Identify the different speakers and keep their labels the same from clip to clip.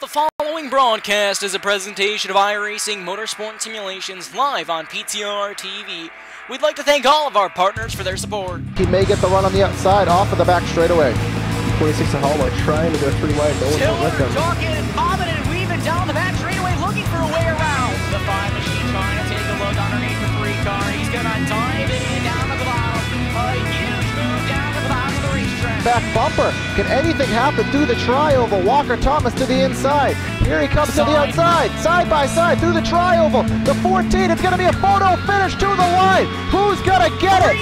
Speaker 1: The following broadcast is a presentation of iRacing Motorsport Simulations live on PTR-TV. We'd like to thank all of our partners for their support.
Speaker 2: He may get the run on the outside off of the back straightaway. 26 and Hallmark trying to go 3 wide.
Speaker 1: Tiller talking and bobbing and weaving down the back straightaway looking for a way around. The 5 machine trying to take a look underneath the 3 car. He's going to dive it in down to the bottom. A huge move down to the bottom of the racetrack.
Speaker 2: Back bumper. Can anything happen through the tri-oval? Walker Thomas to the inside. Here he comes to the outside. Side by side through the tri-oval. The 14. It's going to be a photo finish to the line. Who's going to get it?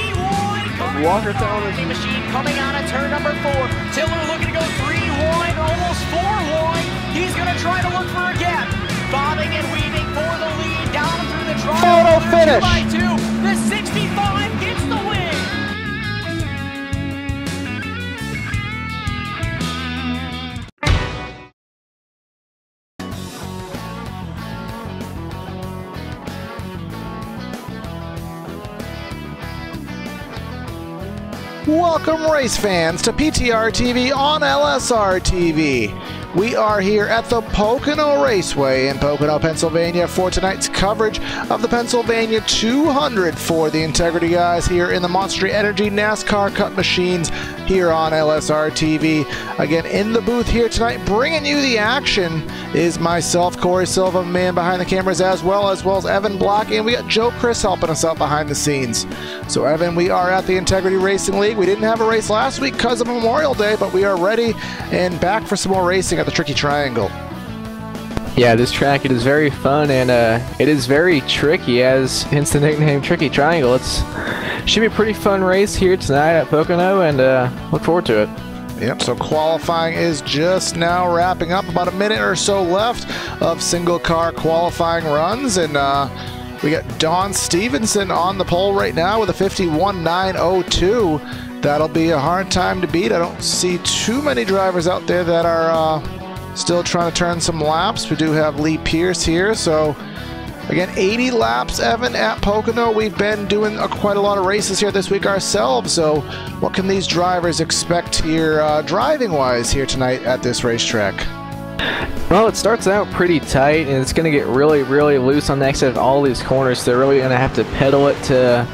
Speaker 1: Walker Thomas. Machine coming out of turn number 4. Tiller looking to go 3 wide, almost 4 wide. He's going to try to look for a gap. Bobbing and weaving for the lead down through the tri-oval.
Speaker 2: Photo finish.
Speaker 1: 2 by 2. The 65 gets the win.
Speaker 2: Welcome race fans to PTR TV on LSR TV. We are here at the Pocono Raceway in Pocono, Pennsylvania for tonight's coverage of the Pennsylvania 200 for the Integrity guys here in the Monster Energy NASCAR Cup machines here on LSR TV. Again, in the booth here tonight, bringing you the action is myself, Corey Silva, man behind the cameras, as well as Evan Block, and we got Joe Chris helping us out behind the scenes. So Evan, we are at the Integrity Racing League. We didn't have a race last week because of Memorial Day, but we are ready and back for some more racing at the Tricky Triangle.
Speaker 3: Yeah, this track, it is very fun and it is very tricky, as hence the nickname Tricky Triangle. Should be a pretty fun race here tonight at Pocono, and look forward to it.
Speaker 2: Yep, so qualifying is just now wrapping up. About a minute or so left of single car qualifying runs, and we got Don Stevenson on the pole right now with a 51.902. That'll be a hard time to beat. I don't see too many drivers out there that are still trying to turn some laps. We do have Lee Pierce here, so again, 80 laps, Evan, at Pocono. We've been doing quite a lot of races here this week ourselves, so what can these drivers expect here driving-wise here tonight at this racetrack?
Speaker 3: Well, it starts out pretty tight, and it's going to get really, really loose on the exit of all these corners, so they're really going to have to pedal it to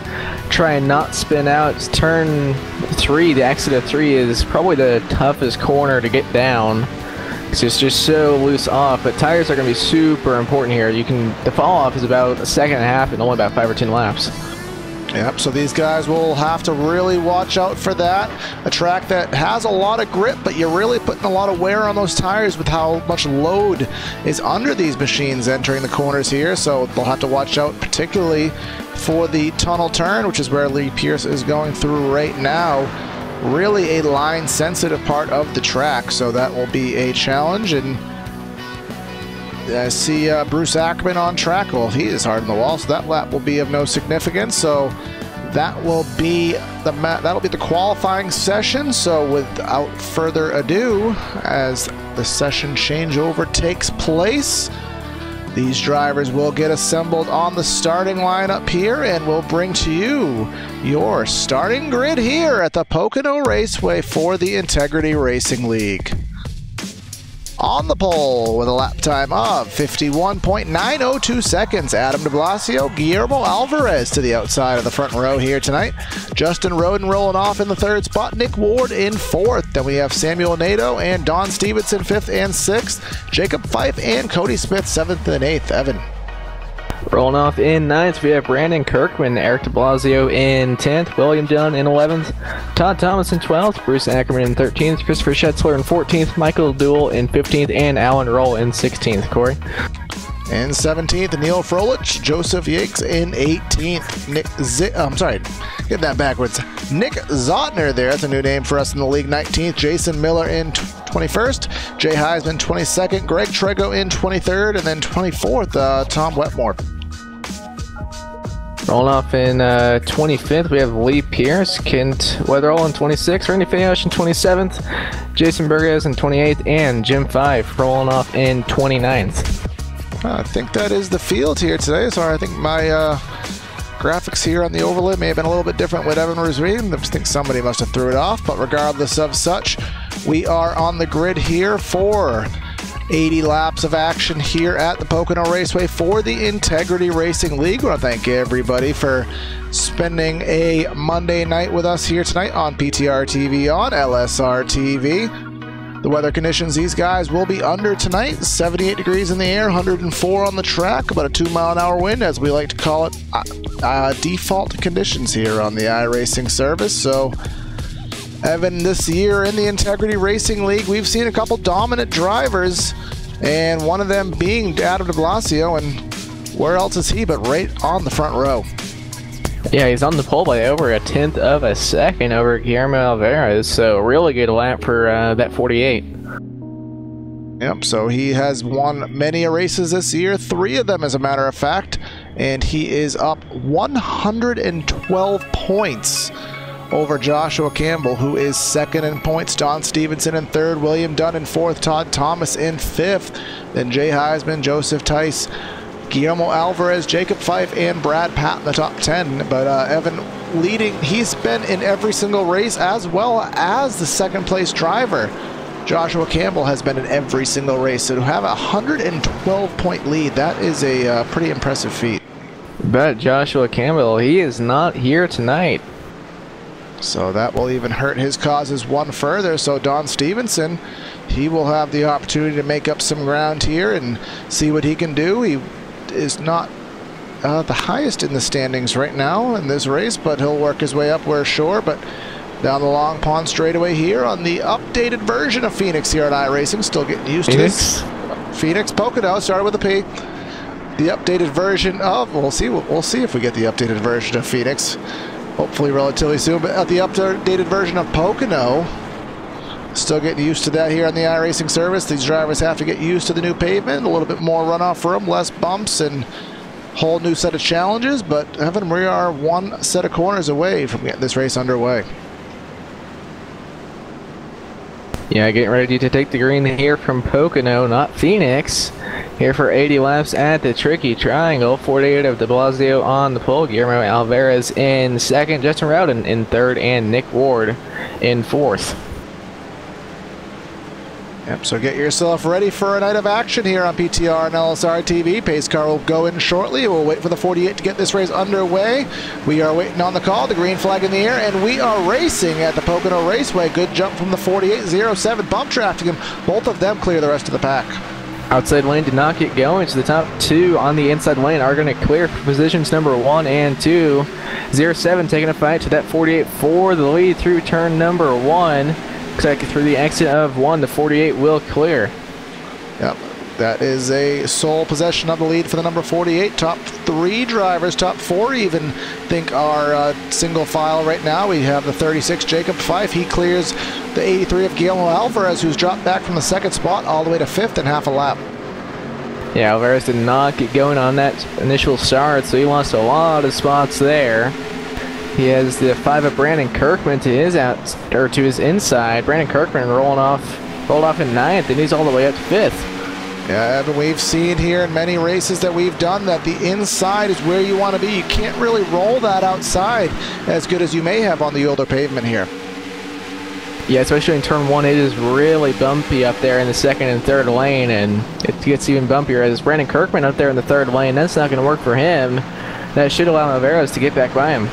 Speaker 3: try and not spin out. It's turn 3, the exit of 3 is probably the toughest corner to get down. It's just so loose off, but tires are going to be super important here. The fall off is about a second and a half and only about 5 or 10 laps.
Speaker 2: Yep, so these guys will have to really watch out for that. A track that has a lot of grip, but you're really putting a lot of wear on those tires with how much load is under these machines entering the corners here, so they'll have to watch out particularly for the tunnel turn, which is where Lee Pierce is going through right now. Really a line sensitive part of the track, so that will be a challenge. And I see Bruce Ackerman on track. Well, he is hard on the wall, so that lap will be of no significance. So that will be the qualifying session. So without further ado, as the session changeover takes place, these drivers will get assembled on the starting line up here, and we'll bring to you your starting grid here at the Pocono Raceway for the Integrity Racing League. On the pole with a lap time of 51.902 seconds, Adam de Blasio, Guillermo Alvarez to the outside of the front row here tonight. Justin Roden rolling off in the 3rd spot, Nick Ward in 4th. Then we have Samuel Nadeau and Don Stevenson 5th and 6th. Jacob Fife and Cody Smith 7th and 8th. Evan.
Speaker 3: Rolling off in 9th, we have Brandon Kirkman, Eric de Blasio in 10th, William Dunn in 11th, Todd Thomas in 12th, Bruce Ackerman in 13th, Christopher Schetzler in 14th, Michael Duell in 15th, and Alan Roll in 16th. Corey.
Speaker 2: In 17th, Neil Frolich, Joseph Yates in 18th. Get that backwards. Nick Zotner there, that's a new name for us in the league, 19th. Jason Miller in 21st. Jay Heisman 22nd. Greg Trego in 23rd. And then 24th, Tom Wetmore.
Speaker 3: Rolling off in 25th, we have Lee Pierce, Kent Weatherall in 26th, Randy Fayosh in 27th, Jason Burgess in 28th, and Jim Five rolling off in 29th.
Speaker 2: I think that is the field here today. So I think my graphics here on the overlay may have been a little bit different with Evan was reading. I think somebody must have threw it off, but regardless of such, we are on the grid here for 80 laps of action here at the Pocono Raceway for the Integrity Racing League. I want to thank everybody for spending a Monday night with us here tonight on PTR TV on LSRTV. The weather conditions, these guys will be under tonight. 78 degrees in the air, 104 on the track, about a 2-mile-an-hour wind, as we like to call it, default conditions here on the iRacing service. So Evan, this year in the Integrity Racing League, we've seen a couple dominant drivers, and one of them being Adam de Blasio, and where else is he but right on the front row?
Speaker 3: Yeah, he's on the pole by over a 1/10 of a second over Guillermo Alvarez, so really good lap for that 48.
Speaker 2: Yep, so he has won many races this year, 3 of them as a matter of fact, and he is up 112 points over Joshua Campbell, who is second in points, Don Stevenson in third, William Dunn in fourth, Todd Thomas in fifth, then Jay Heisman, Joseph Tice, Guillermo Alvarez, Jacob Fife, and Brad Patt in the top 10. But Evan leading, he's been in every single race, as well as the second place driver. Joshua Campbell has been in every single race, so to have a 112 point lead, that is a pretty impressive feat.
Speaker 3: But Joshua Campbell, he is not here tonight.
Speaker 2: So that will even hurt his causes one further. So Don Stevenson, he will have the opportunity to make up some ground here and see what he can do. He is not the highest in the standings right now in this race, but he'll work his way up, we're sure. But down the Long Pond straightaway here on the updated version of Phoenix here at iRacing, still getting used to this. Phoenix Pocono, started with a P. The updated version of, we'll see if we get the updated version of Phoenix. Hopefully relatively soon, but the updated version of Pocono, still getting used to that here on the iRacing service. These drivers have to get used to the new pavement, a little bit more runoff room, less bumps, and whole new set of challenges. But Evan, we are one set of corners away from getting this race underway.
Speaker 3: Yeah, getting ready to take the green here from Pocono, not Phoenix. Here for 80 laps at the Tricky Triangle. 48 of de Blasio on the pole. Guillermo Alvarez in second. Justin Rowden in third. And Nick Ward in fourth.
Speaker 2: Yep, so get yourself ready for a night of action here on PTR and LSR TV. Pace car will go in shortly. We'll wait for the 48 to get this race underway. We are waiting on the call, the green flag in the air, and we are racing at the Pocono Raceway. Good jump from the 48.07 bump traffic, and both of them clear the rest of the pack.
Speaker 3: Outside lane did not get going, so the top 2 on the inside lane are going to clear for positions number 1 and 2. 07 taking a fight to that 48 for the lead through turn number 1. Looks like through the exit of 1, the 48 will clear.
Speaker 2: Yep, that is a sole possession of the lead for the number 48. Top 3 drivers, top 4 even, think are single file right now. We have the 36, Jacob Fife. He clears the 83 of Guillermo Alvarez, who's dropped back from the 2nd spot all the way to 5th in half a lap.
Speaker 3: Yeah, Alvarez did not get going on that initial start, so he lost a lot of spots there. He has the 5 of Brandon Kirkman to his to his inside. Brandon Kirkman rolled off in 9th, and he's all the way up to 5th.
Speaker 2: Yeah, Evan, we've seen here in many races that we've done that the inside is where you want to be. You can't really roll that outside as good as you may have on the older pavement here.
Speaker 3: Yeah, especially in turn 1, it is really bumpy up there in the 2nd and 3rd lane, and it gets even bumpier as Brandon Kirkman up there in the 3rd lane. That's not going to work for him. That should allow Alvarez to get back by him.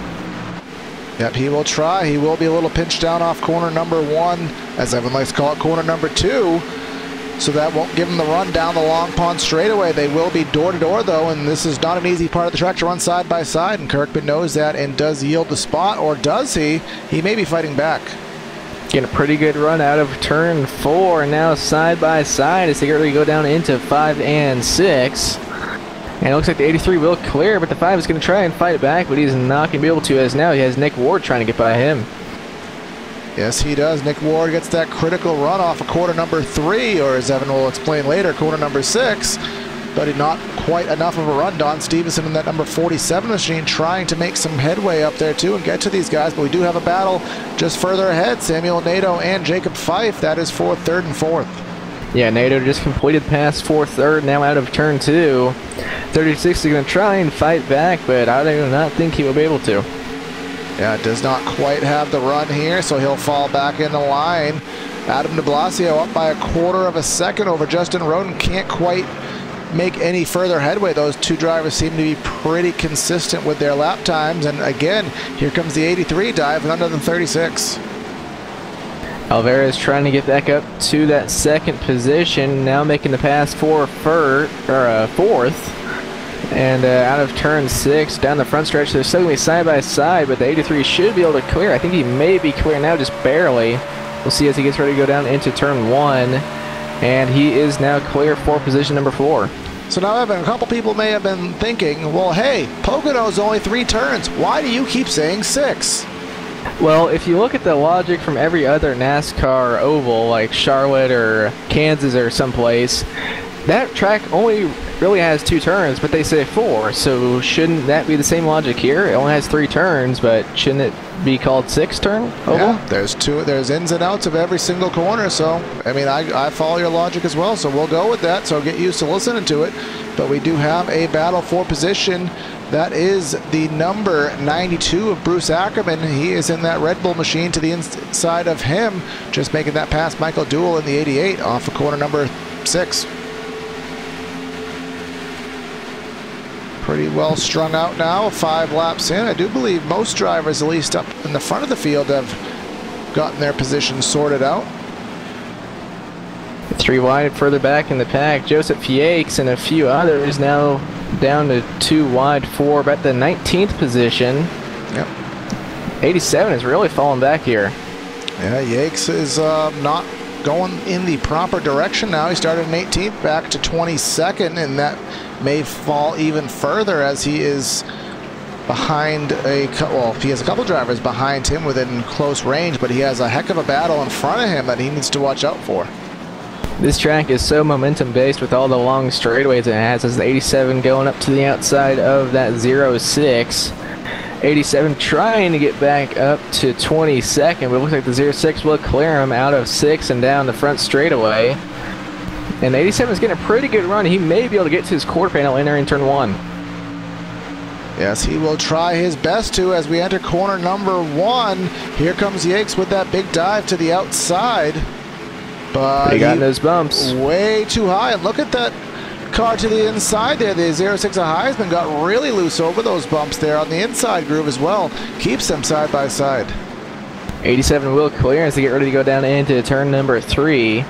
Speaker 2: Yep, he will try. He will be a little pinched down off corner number 1, as Evan likes to call it, corner number 2. So that won't give him the run down the Long Pond straightaway. They will be door-to-door, though, and this is not an easy part of the track to run side by side, and Kirkman knows that and does yield the spot, or does he? He may be fighting back.
Speaker 3: Getting a pretty good run out of turn 4, and now side by side as they really go down into 5 and 6. And it looks like the 83 will clear, but the 5 is going to try and fight back, but he's not going to be able to, as now he has Nick Ward trying to get by him.
Speaker 2: Yes, he does. Nick Ward gets that critical run off of corner number 3, or as Evan will explain later, corner number 6. But not quite enough of a run. Don Stevenson in that number 47 machine trying to make some headway up there too and get to these guys. But we do have a battle just further ahead. Samuel Nato and Jacob Fife. That is for 3rd and 4th.
Speaker 3: Yeah, Nato just completed past 4th, 3rd, now out of turn 2. 36 is going to try and fight back, but I do not think he will be able to.
Speaker 2: Yeah, does not quite have the run here, so he'll fall back in the line. Adam de Blasio up by 1/4 of a second over Justin Roden. Can't quite make any further headway. Those two drivers seem to be pretty consistent with their lap times. And again, here comes the 83 dive in under the 36.
Speaker 3: Alvarez trying to get back up to that second position, now making the pass for fourth, and out of turn 6 down the front stretch. They're still going to be side by side, but the 83 should be able to clear. I think he may be clear now, just barely. We'll see as he gets ready to go down into turn 1, and he is now clear for position number 4.
Speaker 2: So now, Evan, a couple people may have been thinking, well, hey, Pocono's only 3 turns. Why do you keep saying 6?
Speaker 3: Well, if you look at the logic from every other NASCAR oval, like Charlotte or Kansas or someplace, that track only really has 2 turns, but they say 4. So shouldn't that be the same logic here? It only has 3 turns, but shouldn't it be called 6-turn oval?
Speaker 2: Yeah, there's ins and outs of every single corner. So, I mean, I follow your logic as well. So we'll go with that. So get used to listening to it. But we do have a battle for position. That is the number 92 of Bruce Ackerman. He is in that Red Bull machine to the inside of him, just making that pass Michael Duell in the 88 off of corner number 6. Pretty well strung out now, 5 laps in. I do believe most drivers, at least up in the front of the field, have gotten their positions sorted out.
Speaker 3: 3 wide further back in the pack. Joseph Yakes and a few others now down to 2 wide for about the 19th position.
Speaker 2: Yep.
Speaker 3: 87 is really falling back here.
Speaker 2: Yeah, Yakes is not going in the proper direction now. He started in 18th, back to 22nd, and that may fall even further as he is behind he has a couple drivers behind him within close range, but he has a heck of a battle in front of him that he needs to watch out for.
Speaker 3: This track is so momentum based with all the long straightaways it has, as the 87 going up to the outside of that 06. 87 trying to get back up to 22nd, but it looks like the 06 will clear him out of 6 and down the front straightaway. And 87 is getting a pretty good run. He may be able to get to his quarter panel entering turn 1.
Speaker 2: Yes, he will try his best to as we enter corner number 1. Here comes Yakes with that big dive to the outside. But
Speaker 3: he got those bumps.
Speaker 2: Way too high. And look at that car to the inside there. The 06 of Heisman got really loose over those bumps there on the inside groove as well. Keeps them side by side.
Speaker 3: 87 will clear as they get ready to go down into turn number 3.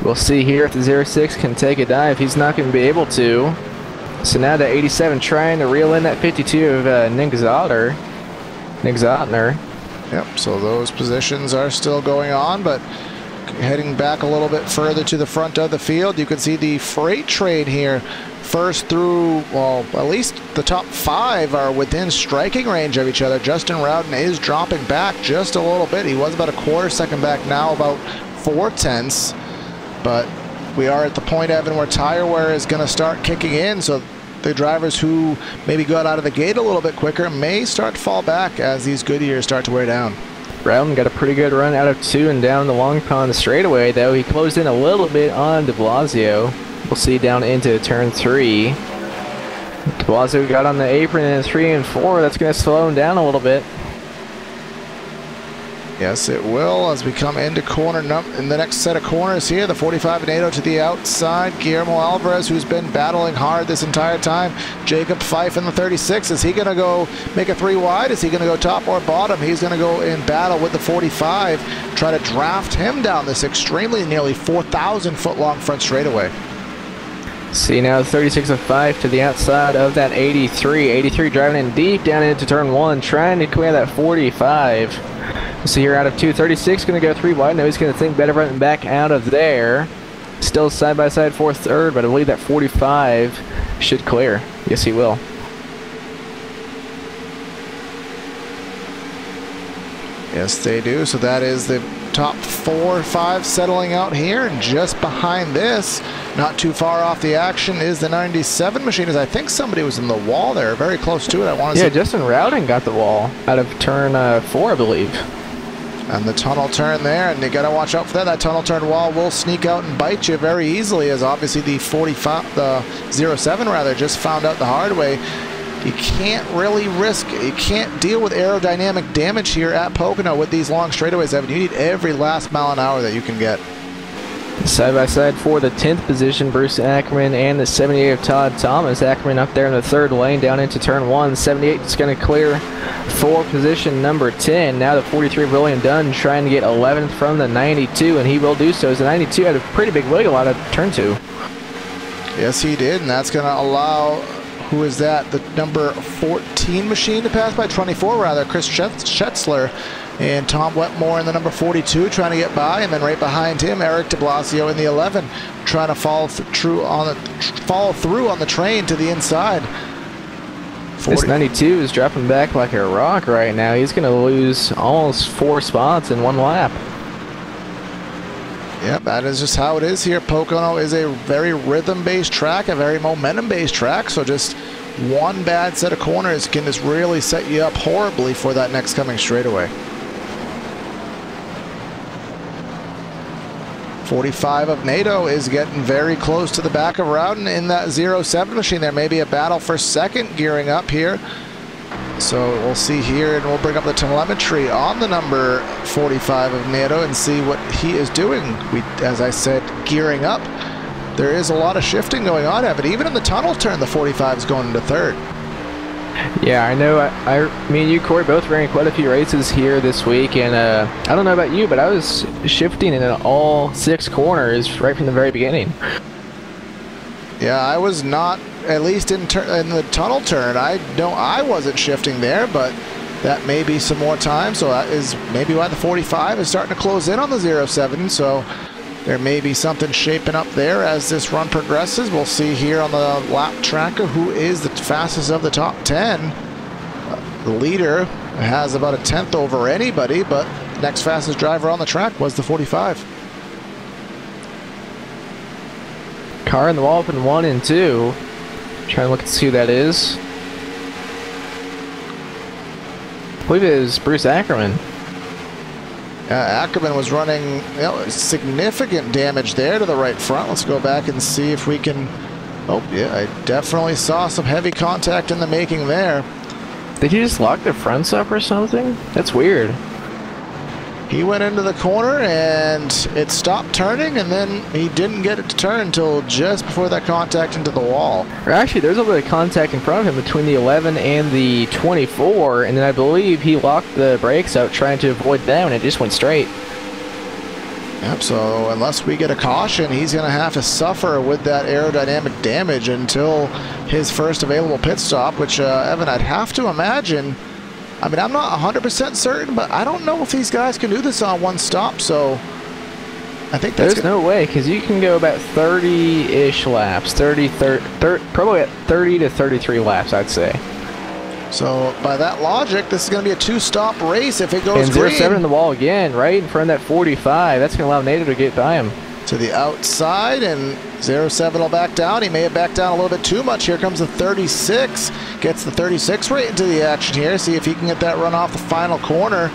Speaker 3: We'll see here if the 06 can take a dive. He's not going to be able to. So now the 87 trying to reel in that 52 of Nick Zotner.
Speaker 2: Yep, so those positions are still going on, but heading back a little bit further to the front of the field, you can see the freight train here first through, well, at least the top 5 are within striking range of each other. Justin Rowden is dropping back just a little bit. He was about a quarter second back, now about 4/10. But we are at the point, Evan, where tire wear is going to start kicking in, so the drivers who maybe got out of the gate a little bit quicker may start to fall back as these good years start to wear down.
Speaker 3: Rowden got a pretty good run out of 2 and down the Long Pond straightaway, though. He closed in a little bit on de Blasio. We'll see down into turn 3. De Blasio got on the apron in 3 and 4. That's going to slow him down a little bit.
Speaker 2: Yes, it will as we come into corner in the next set of corners here. The 45 and 80 to the outside. Guillermo Alvarez, who's been battling hard this entire time. Jacob Fife in the 36. Is he going to go make a 3 wide? Is he going to go top or bottom? He's going to go in battle with the 45. Try to draft him down this nearly 4,000 foot long front straightaway.
Speaker 3: See now the 36 of Fife to the outside of that 83. 83 driving in deep down into turn 1, trying to clear that 45. So here out of 236, going to go 3 wide. Now he's going to think better running back out of there. Still side by side 4th, 3rd, but I believe that 45 should clear. Yes, he will.
Speaker 2: Yes, they do. So that is the top 4 or 5 settling out here, and just behind this, not too far off the action, is the 97 machine. As I think somebody was in the wall there, very close to it. I want to
Speaker 3: see.
Speaker 2: Yeah,
Speaker 3: Justin Rowden got the wall out of turn 4, I believe.
Speaker 2: And the tunnel turn there, and you got to watch out for that. That tunnel turn wall will sneak out and bite you very easily, as obviously the 07 rather just found out the hard way. you can't really risk, you can't deal with aerodynamic damage here at Pocono with these long straightaways, Evan. You need every last mile an hour that you can get.
Speaker 3: Side by side for the 10th position, Bruce Ackerman and the 78 of Todd Thomas. Ackerman up there in the third lane down into turn 1. 78 is going to clear for position number 10. Now the 43 of William Dunn trying to get 11th from the 92, and he will do so as the 92 had a pretty big wiggle out of turn 2.
Speaker 2: Yes, he did, and that's going to allow, who is that, the number 14 machine to pass by, 24 rather, Chris Schetzler, and Tom Wetmore in the number 42 trying to get by, and then right behind him, Eric de Blasio in the 11 trying to follow through on the train to the inside.
Speaker 3: This 92 is dropping back like a rock right now. He's going to lose almost 4 spots in 1 lap.
Speaker 2: Yep, that is just how it is here. Pocono is a very rhythm-based track, a very momentum-based track, so just one bad set of corners can just really set you up horribly for that next coming straightaway. 45 of NATO is getting very close to the back of Rowden in that 07 machine. There may be a battle for second gearing up here. So we'll see here, and we'll bring up the telemetry on the number 45 of NATO and see what he is doing. As I said, gearing up. There is a lot of shifting going on, Evan. Even in the tunnel turn, the 45 is going into third.
Speaker 3: Yeah, I know. Me and you, Corey, both ran quite a few races here this week, and I don't know about you, but I was shifting in all 6 corners right from the very beginning.
Speaker 2: Yeah, I was not, at least in the tunnel turn. I know I wasn't shifting there, but that may be some more time. So that is maybe why the 45 is starting to close in on the 07. So there may be something shaping up there as this run progresses. We'll see here on the lap tracker who is the fastest of the top 10. The leader has about a 10th over anybody, but the next fastest driver on the track was the 45.
Speaker 3: Car in the wall up in 1 and 2. Trying to look and see who that is. I believe it is Bruce Ackerman.
Speaker 2: Ackerman was running significant damage there to the right front. Let's go back and see if we can. Oh, yeah, I definitely saw some heavy contact in the making there.
Speaker 3: Did he just lock the fronts up or something? That's weird.
Speaker 2: He went into the corner and it stopped turning, and then he didn't get it to turn until just before that contact into the wall.
Speaker 3: Or actually, there's a little bit of contact in front of him between the 11 and the 24, and then I believe he locked the brakes out trying to avoid them, and it just went straight.
Speaker 2: Yep, so unless we get a caution, he's going to have to suffer with that aerodynamic damage until his first available pit stop, which, Evan, I'd have to imagine. I mean, I'm not 100% certain, but I don't know if these guys can do this on one stop, so I think that's...
Speaker 3: There's no way, because you can go about 30-ish laps, probably at 30 to 33 laps, I'd say.
Speaker 2: So, by that logic, this is going to be a 2-stop race if it goes green.
Speaker 3: And 07 in the wall again, right in front of that 45. That's going to allow Nato to get by him.
Speaker 2: To the outside, and 07 will back down. He may have backed down a little bit too much. Here comes the 36. Gets the 36 right into the action here. See if he can get that run off the final corner.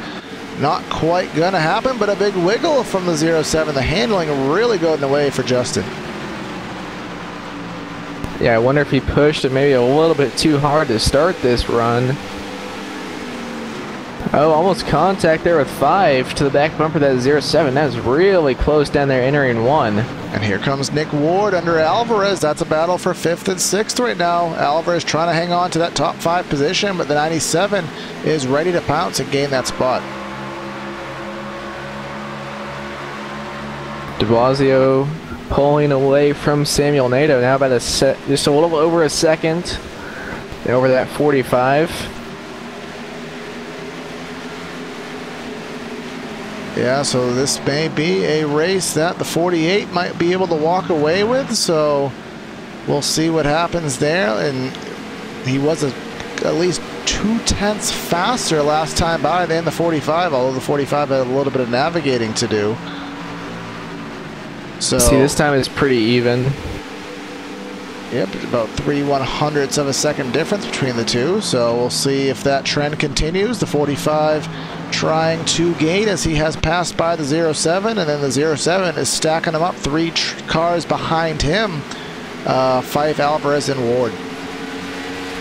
Speaker 2: Not quite going to happen, but a big wiggle from the 07. The handling really got in the way for Justin.
Speaker 3: Yeah, I wonder if he pushed it maybe a little bit too hard to start this run. Oh, almost contact there with 5 to the back bumper. That is 07. That is really close down there entering 1.
Speaker 2: And here comes Nick Ward under Alvarez. That's a battle for 5th and 6th right now. Alvarez trying to hang on to that top 5 position, but the 97 is ready to pounce and gain that spot.
Speaker 3: De Blasio pulling away from Samuel Nato now by just a little over a second over that 45.
Speaker 2: Yeah, so this may be a race that the 48 might be able to walk away with, so we'll see what happens there. And he was at least 2/10 faster last time by than the 45, although the 45 had a little bit of navigating to do. So
Speaker 3: see, this time it's pretty even.
Speaker 2: Yep, about 3/100ths of a second difference between the two. So we'll see if that trend continues. The 45 trying to gain as he has passed by the 07, and then the 07 is stacking him up 3 cars behind him. Fife, Alvarez, and Ward.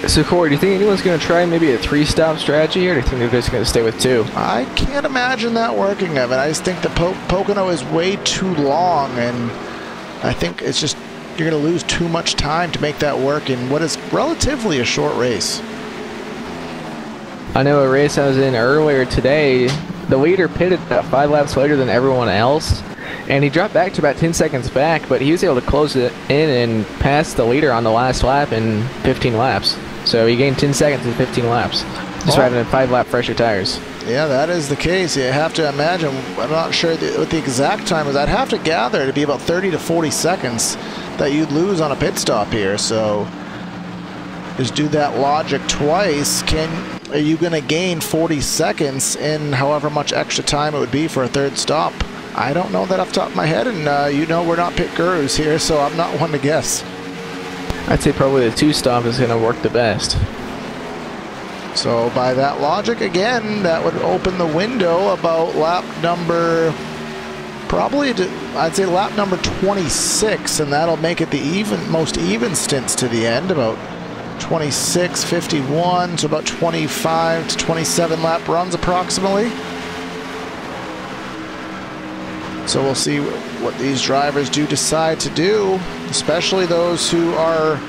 Speaker 3: So Corey, do you think anyone's going to try maybe a 3-stop strategy, or do you think they're just going to stay with 2?
Speaker 2: I can't imagine that working, Evan. I just think the Pocono is way too long, and I think it's just you're going to lose too much time to make that work in what is relatively a short race.
Speaker 3: I know a race I was in earlier today, the leader pitted about 5 laps later than everyone else, and he dropped back to about 10 seconds back, but he was able to close it in and pass the leader on the last lap in 15 laps. So he gained 10 seconds in 15 laps, just riding in 5-lap fresher tires.
Speaker 2: Yeah, that is the case. You have to imagine, I'm not sure what the exact time is. I'd have to gather to be about 30 to 40 seconds that you'd lose on a pit stop here. So just do that logic twice. Are you going to gain 40 seconds in however much extra time it would be for a third stop? I don't know that off the top of my head, and you know we're not pit gurus here, so I'm not one to guess.
Speaker 3: I'd say probably the 2-stop is going to work the best.
Speaker 2: So by that logic, again, that would open the window about lap number, I'd say lap number 26, and that'll make it the most even stints to the end, about 26, 51, so about 25 to 27 lap runs approximately. So we'll see what these drivers do decide to do, especially those who are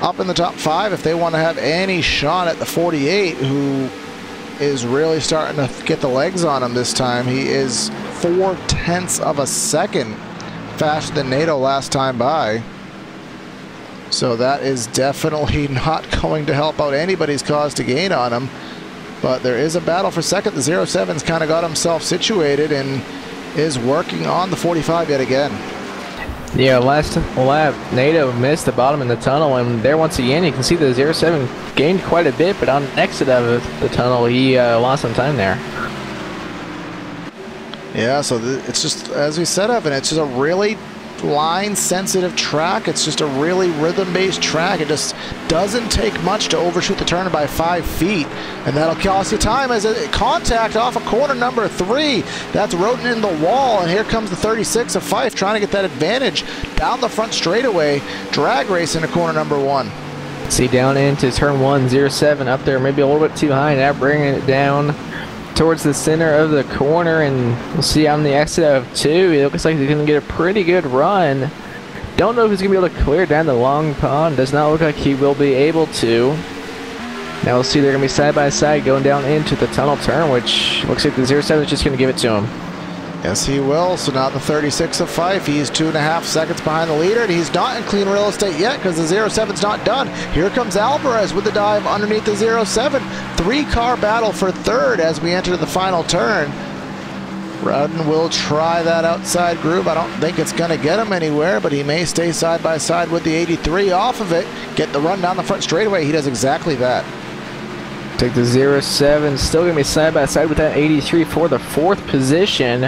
Speaker 2: up in the top 5. If they want to have any shot at the 48, who is really starting to get the legs on him this time. He is 0.4 of a second faster than NATO last time by. So that is definitely not going to help out anybody's cause to gain on him. But there is a battle for second. The 07's kind of got himself situated and is working on the 45 yet again.
Speaker 3: Yeah, last lap, NATO missed the bottom in the tunnel, and there once again, you can see the 07 gained quite a bit, but on the exit of the tunnel, he lost some time there.
Speaker 2: Yeah, so it's just, as we said, Evan, it's just a really line-sensitive track. It's just a really rhythm-based track. It just doesn't take much to overshoot the turn by 5 feet, and that'll cost you time as a contact off of corner number 3. That's rodent in the wall, and here comes the 36 of Fife trying to get that advantage down the front straightaway. Drag race into corner number 1.
Speaker 3: See, down into turn 1, 07 up there, maybe a little bit too high, now bringing it down towards the center of the corner, and we'll see on the exit of 2. It looks like he's going to get a pretty good run. Don't know if he's going to be able to clear down the long pond. Does not look like he will be able to. Now we'll see they're going to be side by side going down into the tunnel turn, which looks like the 07 is just going to give it to him.
Speaker 2: Yes, he will. So now the 36 of Fife, he's 2.5 seconds behind the leader, and he's not in clean real estate yet because the 07's not done. Here comes Alvarez with the dive underneath the 07. 3-car battle for third as we enter the final turn. Rowden will try that outside groove. I don't think it's going to get him anywhere, but he may stay side by side with the 83 off of it. Get the run down the front straightaway. He does exactly that.
Speaker 3: Take the 07, still going to be side by side with that 83 for the 4th position.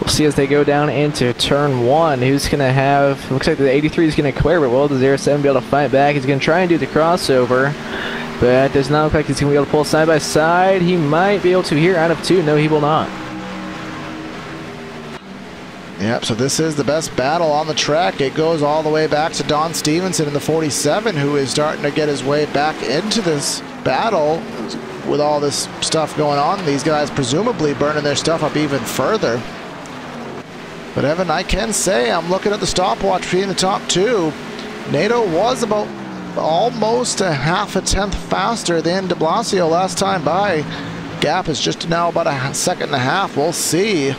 Speaker 3: We'll see as they go down into turn 1. Who's going to have, looks like the 83 is going to clear, but will the 07 be able to fight back? He's going to try and do the crossover, but does not look like he's going to be able to pull side by side. He might be able to here out of 2. No, he will not.
Speaker 2: Yep, so this is the best battle on the track. It goes all the way back to Don Stevenson in the 47, who is starting to get his way back into this battle with all this stuff going on. These guys presumably burning their stuff up even further. But Evan, I can say, I'm looking at the stopwatch between the top 2. NATO was about almost a 0.5 tenth faster than de Blasio last time by. Gap is just now about a 1.5 seconds. We'll see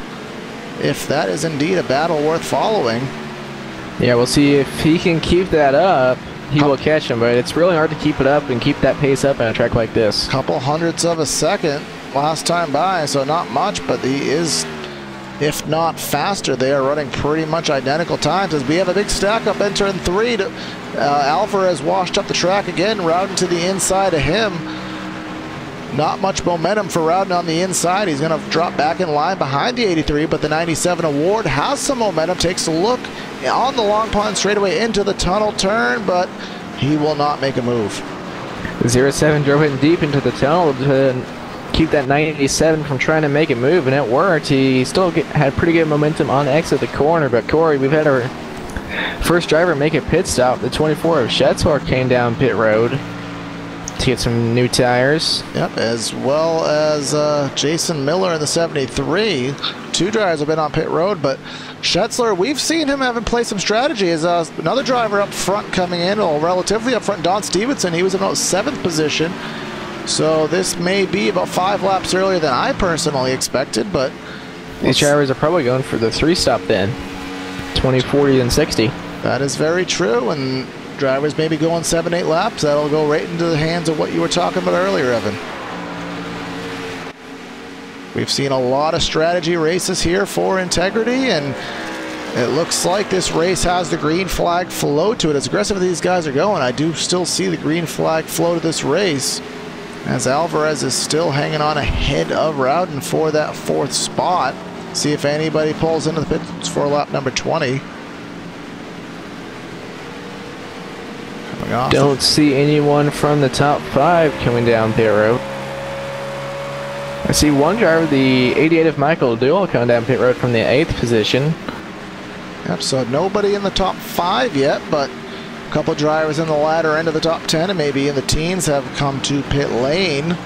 Speaker 2: if that is indeed a battle worth following.
Speaker 3: Yeah, we'll see if he can keep that up. He will catch him, but it's really hard to keep it up and keep that pace up on a track like this.
Speaker 2: Couple hundredths of a second last time by, so not much, but he is, if not faster. They are running pretty much identical times as we have a big stack up in turn 3. Alvarez washed up the track again, Rowden to the inside of him. Not much momentum for Rowden on the inside. He's going to drop back in line behind the 83, but the 97 Award has some momentum. Takes a look on the long pond straightaway into the tunnel turn, but he will not make a move.
Speaker 3: 07 drove it deep into the tunnel to keep that 97 from trying to make it move, and it worked. He still had pretty good momentum on the exit of the corner, but Corey, we've had our first driver make a pit stop. The 24 of Shetzler came down pit road. to get some new tires.
Speaker 2: Yep, as well as Jason Miller in the 73. Two drivers have been on pit road, but Schetzler, we've seen him having play some strategy. As another driver up front coming in, or relatively up front, Don Stevenson, he was in about 7th position. So this may be about 5 laps earlier than I personally expected, but
Speaker 3: these drivers are probably going for the 3-stop then. 20, 40, and 60.
Speaker 2: That is very true, and drivers maybe going 7-8 laps. That'll go right into the hands of what you were talking about earlier, Evan. We've seen a lot of strategy races here for Integrity, and it looks like this race has the green flag flow to it. As aggressive as these guys are going, I do still see the green flag flow to this race, as Alvarez is still hanging on ahead of Rowden for that 4th spot. See if anybody pulls into the pits for lap number 20.
Speaker 3: Don't see anyone from the top 5 coming down pit road. I see one driver, the 88 of Michael Duell, coming down pit road from the 8th position.
Speaker 2: Yep, so nobody in the top 5 yet, but a couple drivers in the latter end of the top 10 and maybe in the teens have come to pit lane.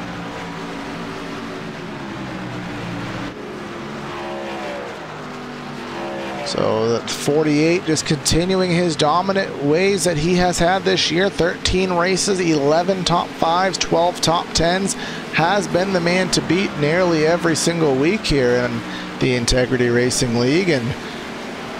Speaker 2: So that 48 just continuing his dominant ways that he has had this year. 13 races, 11 top 5s, 12 top 10s. Has been the man to beat nearly every single week here in the Integrity Racing League. And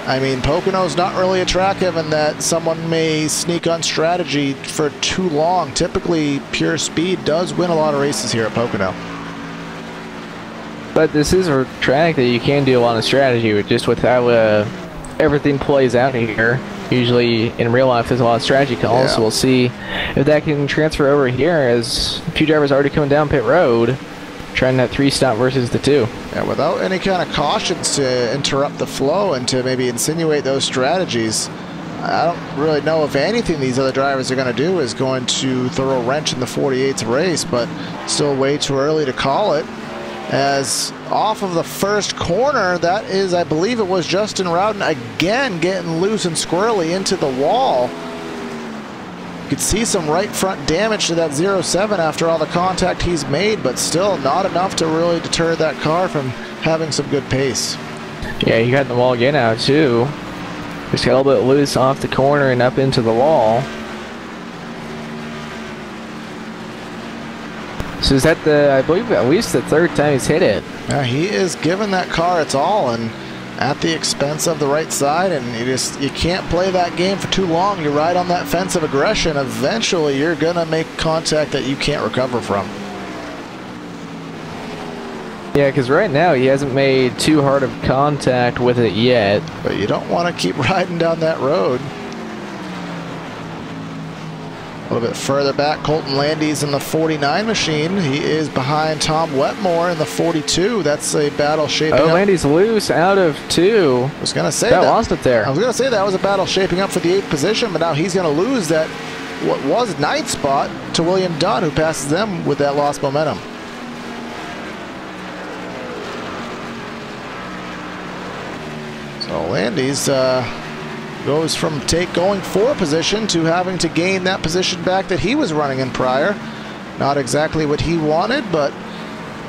Speaker 2: I mean, Pocono's not really a track, Evan, that someone may sneak on strategy for too long. Typically, pure speed does win a lot of races here at Pocono.
Speaker 3: But this is a track that you can do a lot of strategy with, just with how everything plays out here. Usually in real life there's a lot of strategy calls,
Speaker 2: yeah.
Speaker 3: So we'll see if that can transfer over here, as a few drivers already coming down pit road trying that 3-stop versus the 2.
Speaker 2: Yeah, without any kind of cautions to interrupt the flow and to maybe insinuate those strategies, I don't really know if anything these other drivers are going to do is going to throw a wrench in the 48th race, but still way too early to call it. As off of the first corner, that is, I believe it was Justin Rowden again getting loose and squirrely into the wall. You could see some right front damage to that 07 after all the contact he's made, but still not enough to really deter that car from having some good pace.
Speaker 3: Yeah, he got in the wall again now too. Just got a little bit loose off the corner and up into the wall. So is that the, I believe, at least the 3rd time he's hit it?
Speaker 2: Yeah, he is giving that car its all, and at the expense of the right side, and you can't play that game for too long. You ride on that fence of aggression, eventually you're gonna make contact that you can't recover from.
Speaker 3: Yeah, because right now he hasn't made too hard of contact with it yet.
Speaker 2: But you don't want to keep riding down that road. A little bit further back, Colton Landy's in the 49 machine. He is behind Tom Wetmore in the 42. That's a battle shaping up.
Speaker 3: Oh, Landy's loose out of 2.
Speaker 2: I was going to say
Speaker 3: that lost it there.
Speaker 2: I was going to say that was a battle shaping up for the 8th position, but now he's going to lose that, what was 9th spot, to William Dunn, who passes them with that lost momentum. So Landy's goes from going 4 position to having to gain that position back that he was running in prior. Not exactly what he wanted, but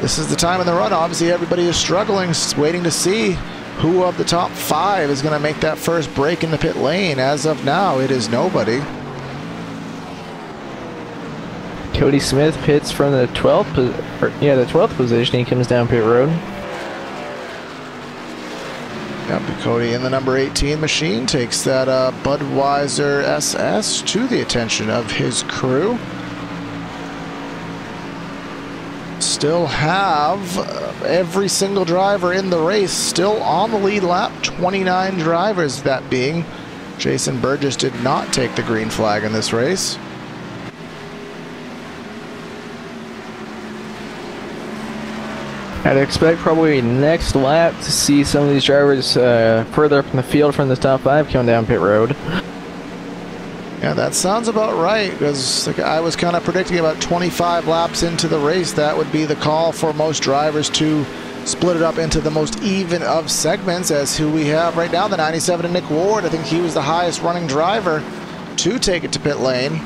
Speaker 2: this is the time in the run. Obviously everybody is struggling, waiting to see who of the top 5 is going to make that first break in the pit lane. As of now, it is nobody.
Speaker 3: Cody Smith pits from the 12th position. He comes down pit road.
Speaker 2: Yep, Cody in the number 18 machine takes that Budweiser SS to the attention of his crew. Still have every single driver in the race still on the lead lap. 29 drivers, that being. Jason Burgess did not take the green flag in this race.
Speaker 3: I'd expect probably next lap to see some of these drivers further up in the field from the top 5 coming down pit road.
Speaker 2: Yeah, that sounds about right, because I was kind of predicting about 25 laps into the race. That would be the call for most drivers to split it up into the most even of segments, as who we have right now, the 97 of Nick Ward. I think he was the highest running driver to take it to pit lane.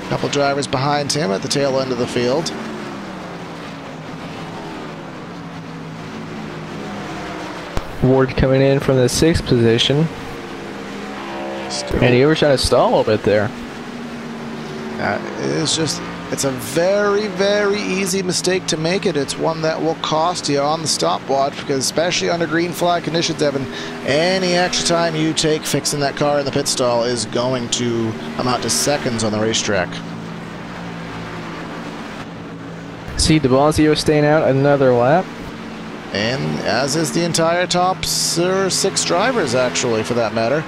Speaker 2: Couple drivers behind him at the tail end of the field.
Speaker 3: Ward coming in from the 6th position. And he overshot his stall a little bit there.
Speaker 2: It's a very, very easy mistake to make it. It's one that will cost you on the stopwatch, because especially under green flag conditions, Evan, any extra time you take fixing that car in the pit stall is going to amount to seconds on the racetrack.
Speaker 3: See de Blasio staying out another lap.
Speaker 2: And as is the entire top 6 drivers, actually, for that matter.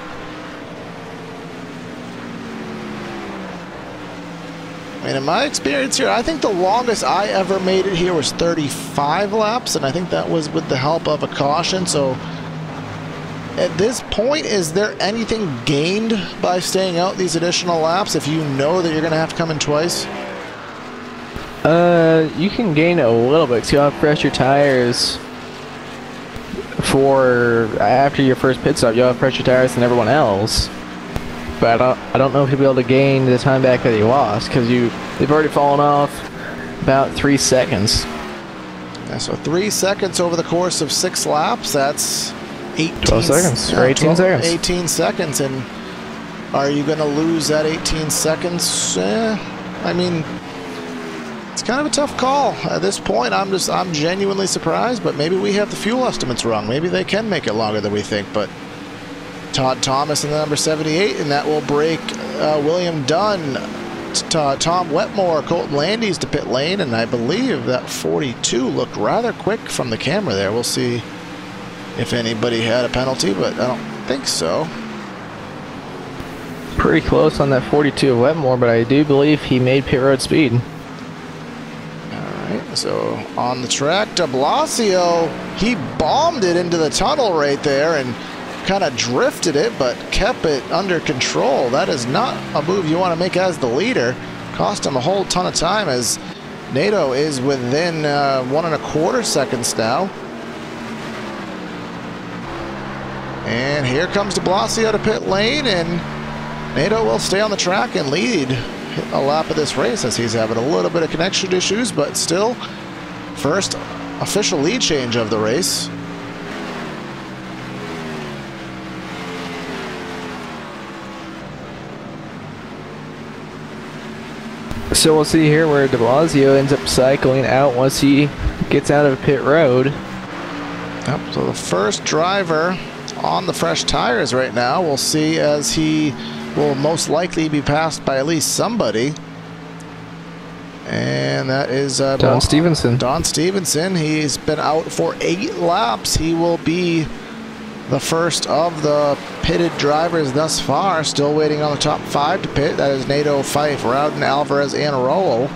Speaker 2: I mean, in my experience here, I think the longest I ever made it here was 35 laps, and I think that was with the help of a caution. So at this point, is there anything gained by staying out these additional laps if you know that you're going to have to come in twice?
Speaker 3: You can gain a little bit, because you'll have fresher tires for after your first pit stop. You'll have fresher tires than everyone else. But I don't know if you'll be able to gain the time back that you lost, because they've already fallen off about 3 seconds.
Speaker 2: Yeah, so 3 seconds over the course of 6 laps, that's
Speaker 3: 12 seconds, or 18 seconds.
Speaker 2: 18 seconds, and are you going to lose that 18 seconds? I mean, it's kind of a tough call. At this point, I'm genuinely surprised, but maybe we have the fuel estimates wrong. Maybe they can make it longer than we think, but Todd Thomas in the number 78, and that will break William Dunn, Tom Wetmore, Colton Landis to pit lane, and I believe that 42 looked rather quick from the camera there. We'll see if anybody had a penalty, but I don't think so.
Speaker 3: Pretty close on that 42 of Wetmore, but I do believe he made pit road speed.
Speaker 2: Alright, so on the track, de Blasio, he bombed it into the tunnel right there and kind of drifted it, but kept it under control. That is not a move you want to make as the leader. Cost him a whole ton of time, as NATO is within 1.25 seconds now. And here comes de Blasio to pit lane, and NATO will stay on the track and lead a lap of this race, as he's having a little bit of connection issues, but still first official lead change of the race.
Speaker 3: So we'll see here where de Blasio ends up cycling out once he gets out of pit road.
Speaker 2: Yep, so the first driver on the fresh tires right now, we'll see, as he will most likely be passed by at least somebody. And that is
Speaker 3: Don Stevenson.
Speaker 2: Don Stevenson. He's been out for 8 laps. He will be the first of the pitted drivers thus far. Still waiting on the top 5 to pit. That is Nato, Fife, Rowden, Alvarez, and Rollo.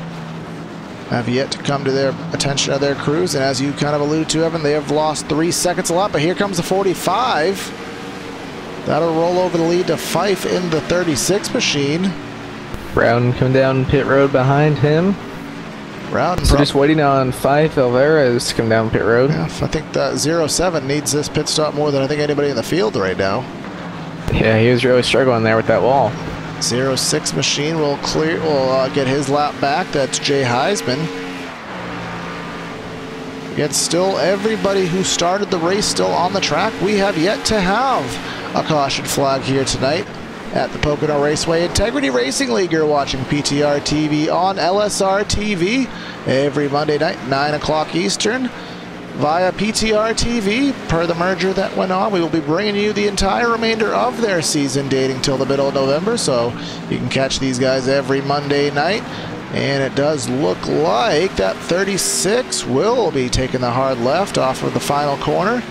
Speaker 2: Have yet to come to their attention of their crews. And as you kind of alluded to, Evan, they have lost 3 seconds a lap. But here comes the 45. That'll roll over the lead to Fife in the 36 machine.
Speaker 3: Rowden coming down pit road behind him.
Speaker 2: Rowden,
Speaker 3: so just waiting on Fife Alvarez to come down pit road.
Speaker 2: Yeah, I think that 07 needs this pit stop more than I think anybody in the field right now.
Speaker 3: Yeah, he was really struggling there with that wall.
Speaker 2: 06 machine will get his lap back. That's Jay Heisman. Yet still everybody who started the race still on the track. We have yet to have a caution flag here tonight at the Pocono Raceway Integrity Racing League. You're watching PTR TV on LSRTV every Monday night, 9 o'clock Eastern, via PTR TV. Per the merger that went on, we will be bringing you the entire remainder of their season, dating till the middle of November, so you can catch these guys every Monday night. And it does look like that 36 will be taking the hard left off of the final corner.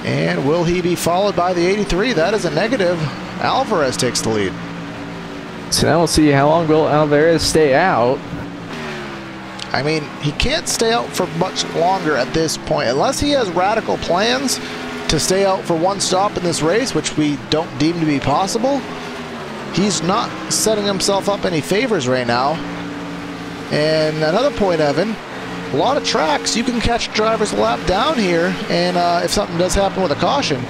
Speaker 2: And will he be followed by the 83? That is a negative. Alvarez takes the lead.
Speaker 3: So now we'll see how long will Alvarez stay out.
Speaker 2: I mean, he can't stay out for much longer at this point, unless he has radical plans to stay out for one stop in this race, which we don't deem to be possible. He's not setting himself up any favors right now. And another point, Evan, a lot of tracks, you can catch drivers a lap down here, and if something does happen with a caution,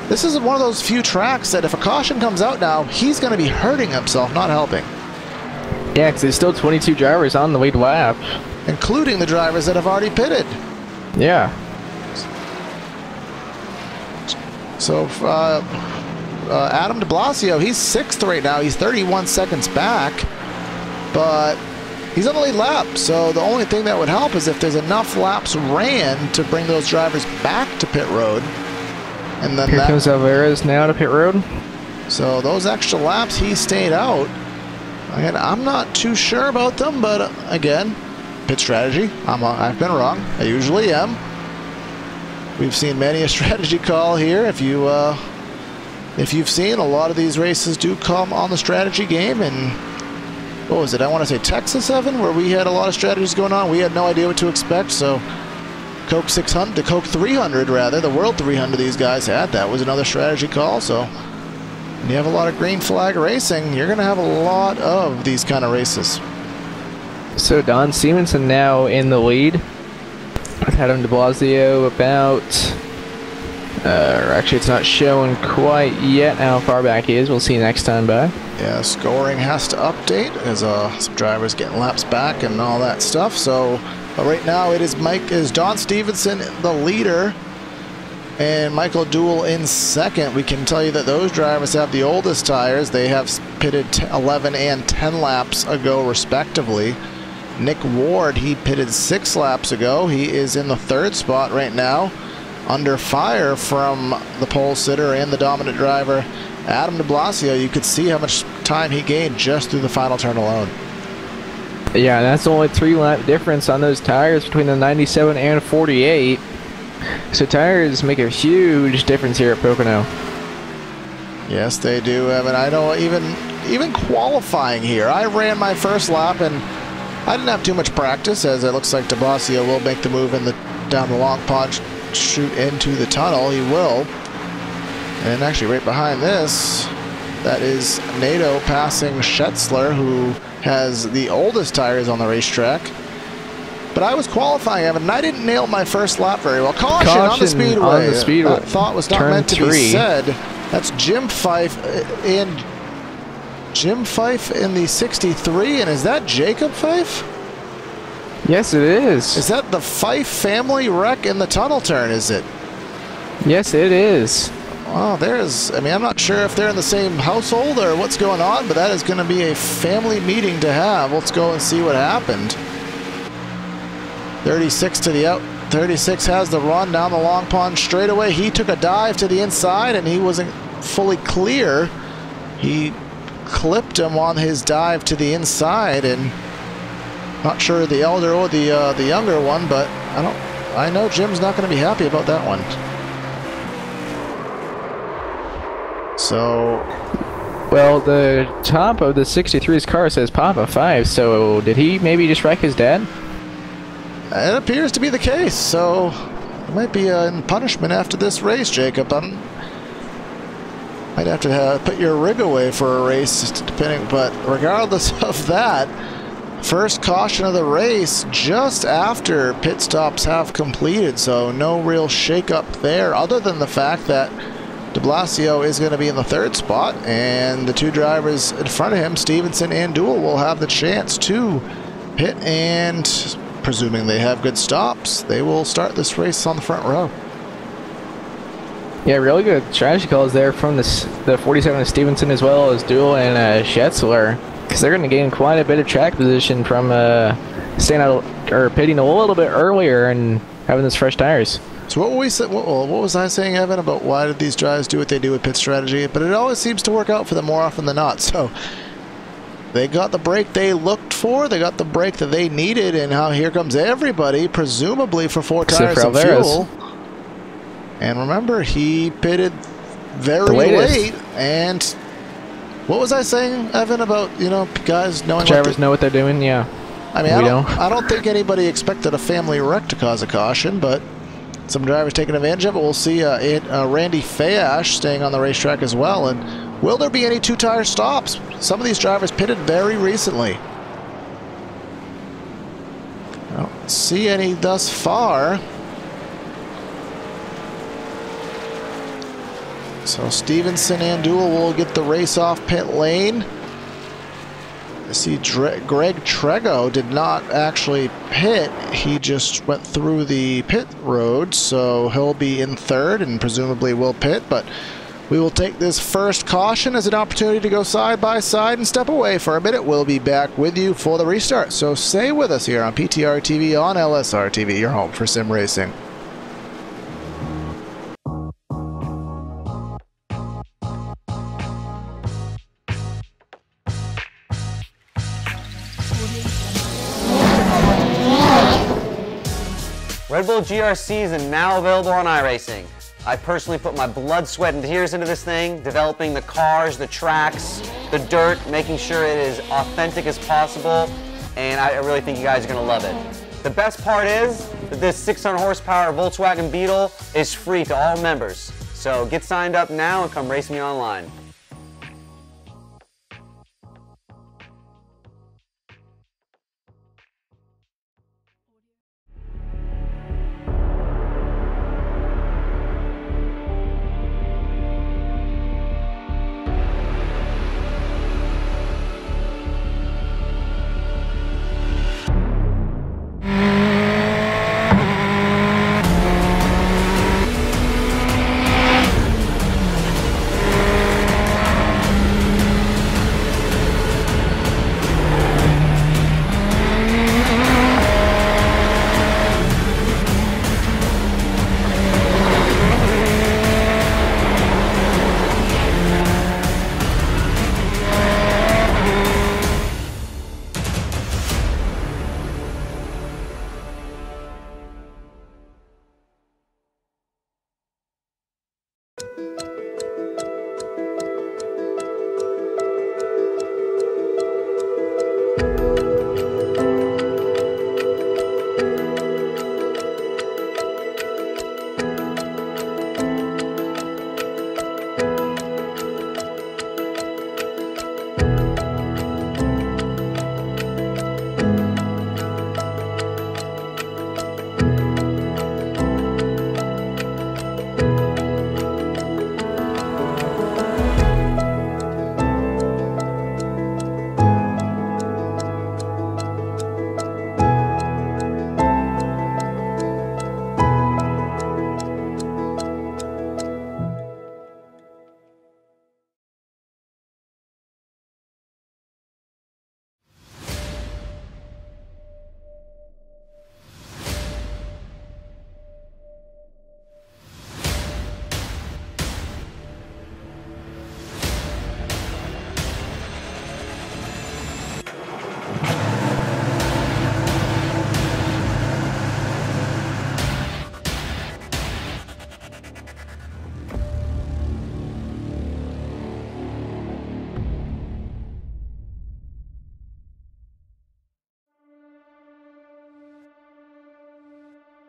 Speaker 2: this is one of those few tracks that if a caution comes out now, he's going to be hurting himself, not helping.
Speaker 3: Yeah, because there's still 22 drivers on the lead lap.
Speaker 2: including the drivers that have already pitted.
Speaker 3: Yeah.
Speaker 2: So Adam de Blasio, he's 6th right now. He's 31 seconds back, but he's on the lead lap. So the only thing that would help is if there's enough laps ran to bring those drivers back to pit road. And then
Speaker 3: Here comes Alvarez now to pit road.
Speaker 2: So those extra laps, he stayed out. Again, I'm not too sure about them, but again, pit strategy. I've been wrong. I usually am. We've seen many a strategy call here. If you've seen, a lot of these races do come on the strategy game. And what was it? I want to say Texas, Evan, where we had a lot of strategies going on. We had no idea what to expect. So Coke 600, the Coke 300 rather, the World 300 these guys had, that was another strategy call. So when you have a lot of green flag racing, you're going to have a lot of these kind of races.
Speaker 3: So Don Stevenson now in the lead. I've had him de Blasio about, actually it's not showing quite yet how far back he is. We'll see next time by.
Speaker 2: Yeah, scoring has to update as some drivers getting laps back and all that stuff. So right now it is Don Stevenson the leader and Michael Duell in second. We can tell you that those drivers have the oldest tires. They have pitted 11 and 10 laps ago respectively. Nick Ward, he pitted 6 laps ago. He is in the 3rd spot right now, under fire from the pole sitter and the dominant driver, Adam de Blasio. You could see how much time he gained just through the final turn alone.
Speaker 3: Yeah, and that's only 3 lap difference on those tires between the 97 and 48. So tires make a huge difference here at Pocono.
Speaker 2: Yes, they do, Evan. I know even qualifying here, I ran my first lap and I didn't have too much practice, as it looks like de Blasio will make the move down the long pond, shoot into the tunnel. He will. And actually right behind this, that is Nato passing Schetzler, who has the oldest tires on the racetrack. But I was qualifying, Evan, and I didn't nail my first lap very well. Caution on the speedway. That thought was not meant to be said. That's Jim Fife in the 63, and is that Jacob Fife?
Speaker 3: Yes, it is.
Speaker 2: Is that the Fife family wreck in the tunnel turn, is it?
Speaker 3: Yes, it is.
Speaker 2: Wow, I'm not sure if they're in the same household or what's going on, but that is going to be a family meeting to have. Let's go and see what happened. 36 to the out. 36 has the run down the long pond straightaway. He took a dive to the inside and he wasn't fully clear. He clipped him on his dive to the inside, and not sure the elder or the younger one, but I know Jim's not going to be happy about that one. So,
Speaker 3: well, the top of the 63's car says Papa 5, so did he maybe just wreck his dad?
Speaker 2: It appears to be the case, so it might be in punishment after this race, Jacob. Might have to put your rig away for a race, depending. But regardless of that, first caution of the race just after pit stops have completed, so no real shake-up there, other than the fact that de Blasio is going to be in the 3rd spot, and the 2 drivers in front of him, Stevenson and Duell, will have the chance to pit, and presuming they have good stops, they will start this race on the front row. Yeah, really good strategy calls there from the 47 of Stevenson, as well as Duell and Schetzler, because they're going to gain quite a bit of track position from staying out or pitting a little bit earlier and having those fresh tires. So what was I saying, Evan, about why did these drivers do what they do with pit strategy? But it always seems to work out for them more often than not. So they got the break they looked for, they got the break that they needed, and here comes everybody, presumably for 4 tires of fuel. And remember, he pitted very late. And what was I saying, Evan, about, guys knowing
Speaker 3: drivers know what they're doing? Yeah.
Speaker 2: I mean, I don't think anybody expected a family wreck to cause a caution, but some drivers taking advantage of it. We'll see Randy Fayash staying on the racetrack as well. And will there be any 2-tire stops? Some of these drivers pitted very recently. I don't see any thus far. So Stevenson and Duell will get the race off pit lane. I see Greg Trego did not actually pit. He just went through the pit road, so he'll be in third and presumably will pit, but we will take this first caution as an opportunity to go side by side and step away for a minute. We'll be back with you for the restart, so stay with us here on PTR TV on LSRTV, your home for sim racing.
Speaker 4: Red Bull GRCs are now available on iRacing. I personally put my blood, sweat, and tears into this thing, developing the cars, the tracks, the dirt, making sure it is authentic as possible, and I really think you guys are going to love it. The best part is that this 600 horsepower Volkswagen Beetle is free to all members. So get signed up now and come race me online.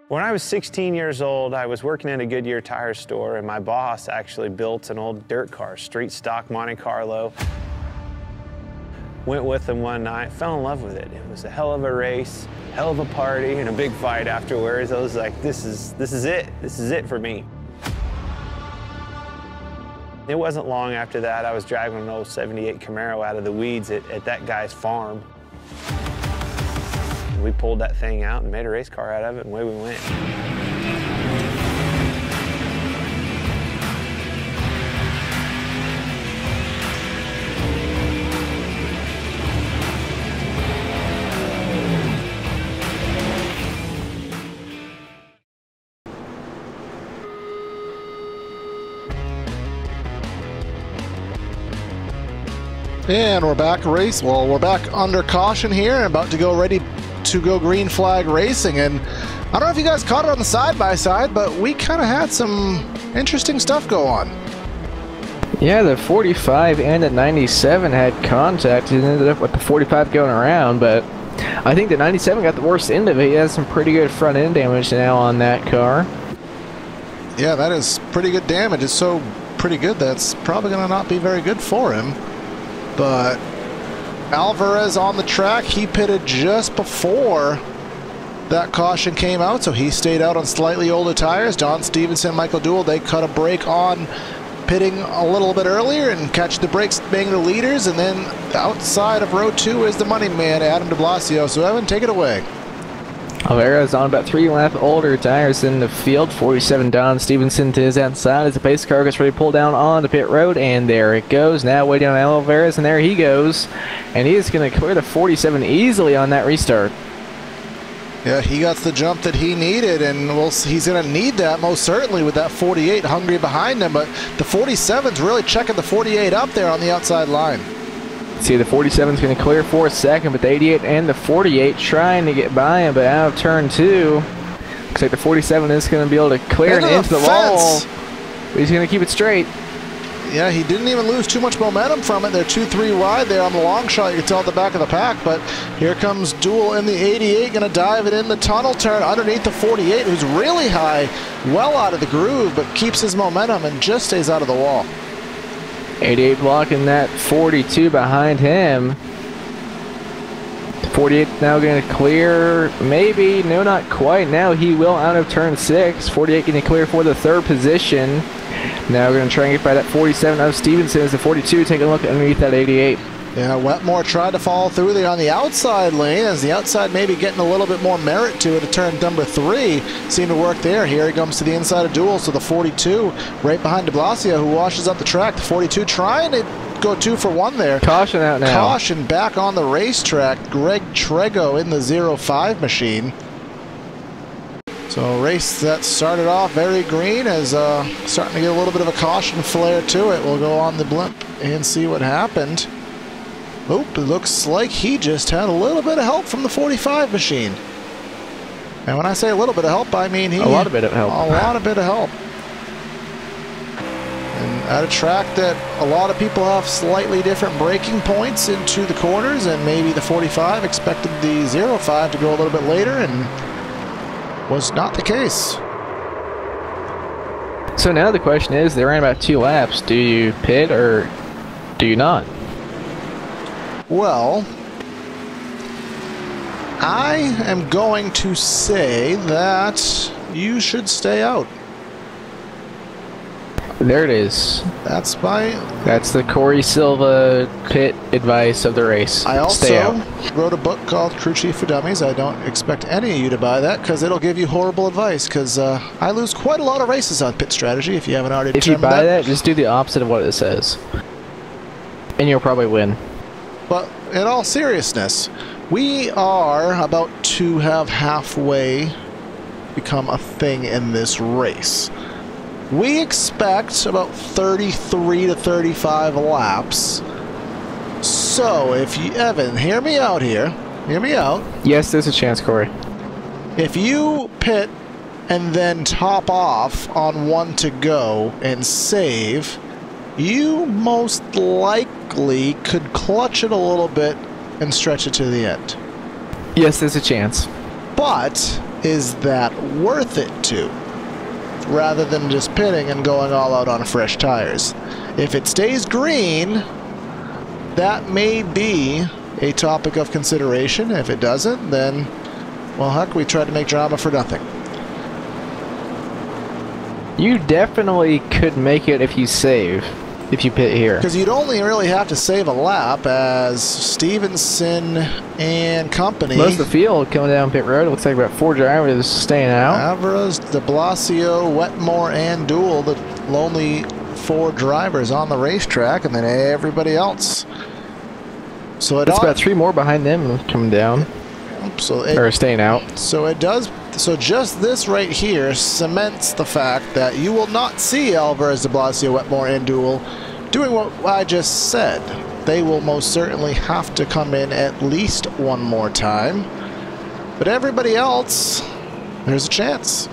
Speaker 5: When I was 16 years old, I was working at a Goodyear tire store, and my boss actually built an old dirt car, street stock Monte Carlo. Went with him one night, fell in love with it. It was a hell of a race, hell of a party, and a big fight afterwards. I was like, this is it. This is it for me. It wasn't long after that, I was driving an old 78 Camaro out of the weeds at that guy's farm. We pulled that thing out and made a race car out of it, and away we went.
Speaker 2: And we're back we're back under caution here and about to go ready to go green flag racing. And I don't know if you guys caught it on the side-by-side, but we kind of had some interesting stuff go on.
Speaker 3: Yeah, the 45 and the 97 had contact. It ended up with the 45 going around, but I think the 97 got the worst end of it. He has some pretty good front end damage now on that car.
Speaker 2: Yeah, that is pretty good damage. It's so pretty good that's probably going to not be very good for him. But Alvarez on the track, he pitted just before that caution came out, so he stayed out on slightly older tires. Don Stevenson, Michael Duell, they cut a break on pitting a little bit earlier and catch the brakes, bang the leaders, and then outside of row 2 is the money man, Adam de Blasio. So Evan, take it away.
Speaker 3: Alvara's on about 3 lap older tires in the field. 47 Don Stevenson to his outside as the pace car gets ready to pull down on the pit road, and there it goes. Now waiting on Alvarez, and there he goes. And he is going to clear the 47 easily on that restart.
Speaker 2: Yeah, he got the jump that he needed, and he's going to need that most certainly with that 48 hungry behind him. But the 47's really checking the 48 up there on the outside line.
Speaker 3: See, the 47's going to clear for a second, but the 88 and the 48 trying to get by him, but out of turn 2. Looks like the 47 is going to be able to clear it into the wall. But he's going to keep it straight.
Speaker 2: Yeah, he didn't even lose too much momentum from it. They're 2-3 wide there on the long shot. You can tell at the back of the pack, but here comes Duel in the 88, going to dive it in the tunnel turn underneath the 48, who's really high, well out of the groove, but keeps his momentum and just stays out of the wall.
Speaker 3: 88 blocking that 42 behind him. 48 now going to clear, maybe, no, not quite. Now he will out of turn 6. 48 going to clear for the 3rd position. Now we're going to try and get by that 47 of Stevenson as the 42. Take a look underneath that 88.
Speaker 2: Yeah, Wetmore tried to follow through there on the outside lane, as the outside maybe getting a little bit more merit to it at turn number 3. Seemed to work there. Here he comes to the inside of Duel, so the 42 right behind de Blasio, who washes up the track. The 42 trying to go 2 for 1 there.
Speaker 3: Caution out now.
Speaker 2: Caution back on the racetrack. Greg Trego in the 05 machine. So a race that started off very green is starting to get a little bit of a caution flare to it. We'll go on the blimp and see what happened. Oop, it looks like he just had a little bit of help from the 45 machine. And when I say a little bit of help, I mean
Speaker 3: a lot of bit of help.
Speaker 2: A lot of bit of help. And at a track that a lot of people have slightly different braking points into the corners, and maybe the 45 expected the 05 to go a little bit later, and was not the case.
Speaker 3: So now the question is, they ran about 2 laps. Do you pit or do you not?
Speaker 2: Well, I am going to say that you should stay out.
Speaker 3: There it is.
Speaker 2: That's
Speaker 3: the Corey Silva pit advice of the race.
Speaker 2: I
Speaker 3: Stay
Speaker 2: also
Speaker 3: out.
Speaker 2: wrote a book called Crew Chief for Dummies. I don't expect any of you to buy that, because it'll give you horrible advice, because I lose quite a lot of races on pit strategy, if you haven't already determined that.
Speaker 3: If you buy that, just do the opposite of what it says. And you'll probably win.
Speaker 2: But in all seriousness, we are about to have halfway become a thing in this race. We expect about 33 to 35 laps. So if you, Evan, hear me out here. Hear me out.
Speaker 3: Yes, there's a chance, Corey.
Speaker 2: If you pit and then top off on 1 to go and save, you most likely could clutch it a little bit and stretch it to the end.
Speaker 3: Yes, there's a chance.
Speaker 2: But is that worth it to? Rather than just pitting and going all out on fresh tires. If it stays green, that may be a topic of consideration. If it doesn't, then, well, heck, we tried to make drama for nothing.
Speaker 3: You definitely could make it if you save. If you pit here.
Speaker 2: Because you'd only really have to save a lap, as Stevenson and company.
Speaker 3: Most of the field coming down pit road. It looks like about 4 drivers staying out.
Speaker 2: Alvarez, de Blasio, Wetmore, and Duel, the lonely 4 drivers on the racetrack, and then everybody else. So it's
Speaker 3: about 3 more behind them coming down. Or staying out.
Speaker 2: So it does. So just this right here cements the fact that you will not see Alvarez, de Blasio, Wetmore, and Duel doing what I just said. They will most certainly have to come in at least one more time. But everybody else, there's a chance.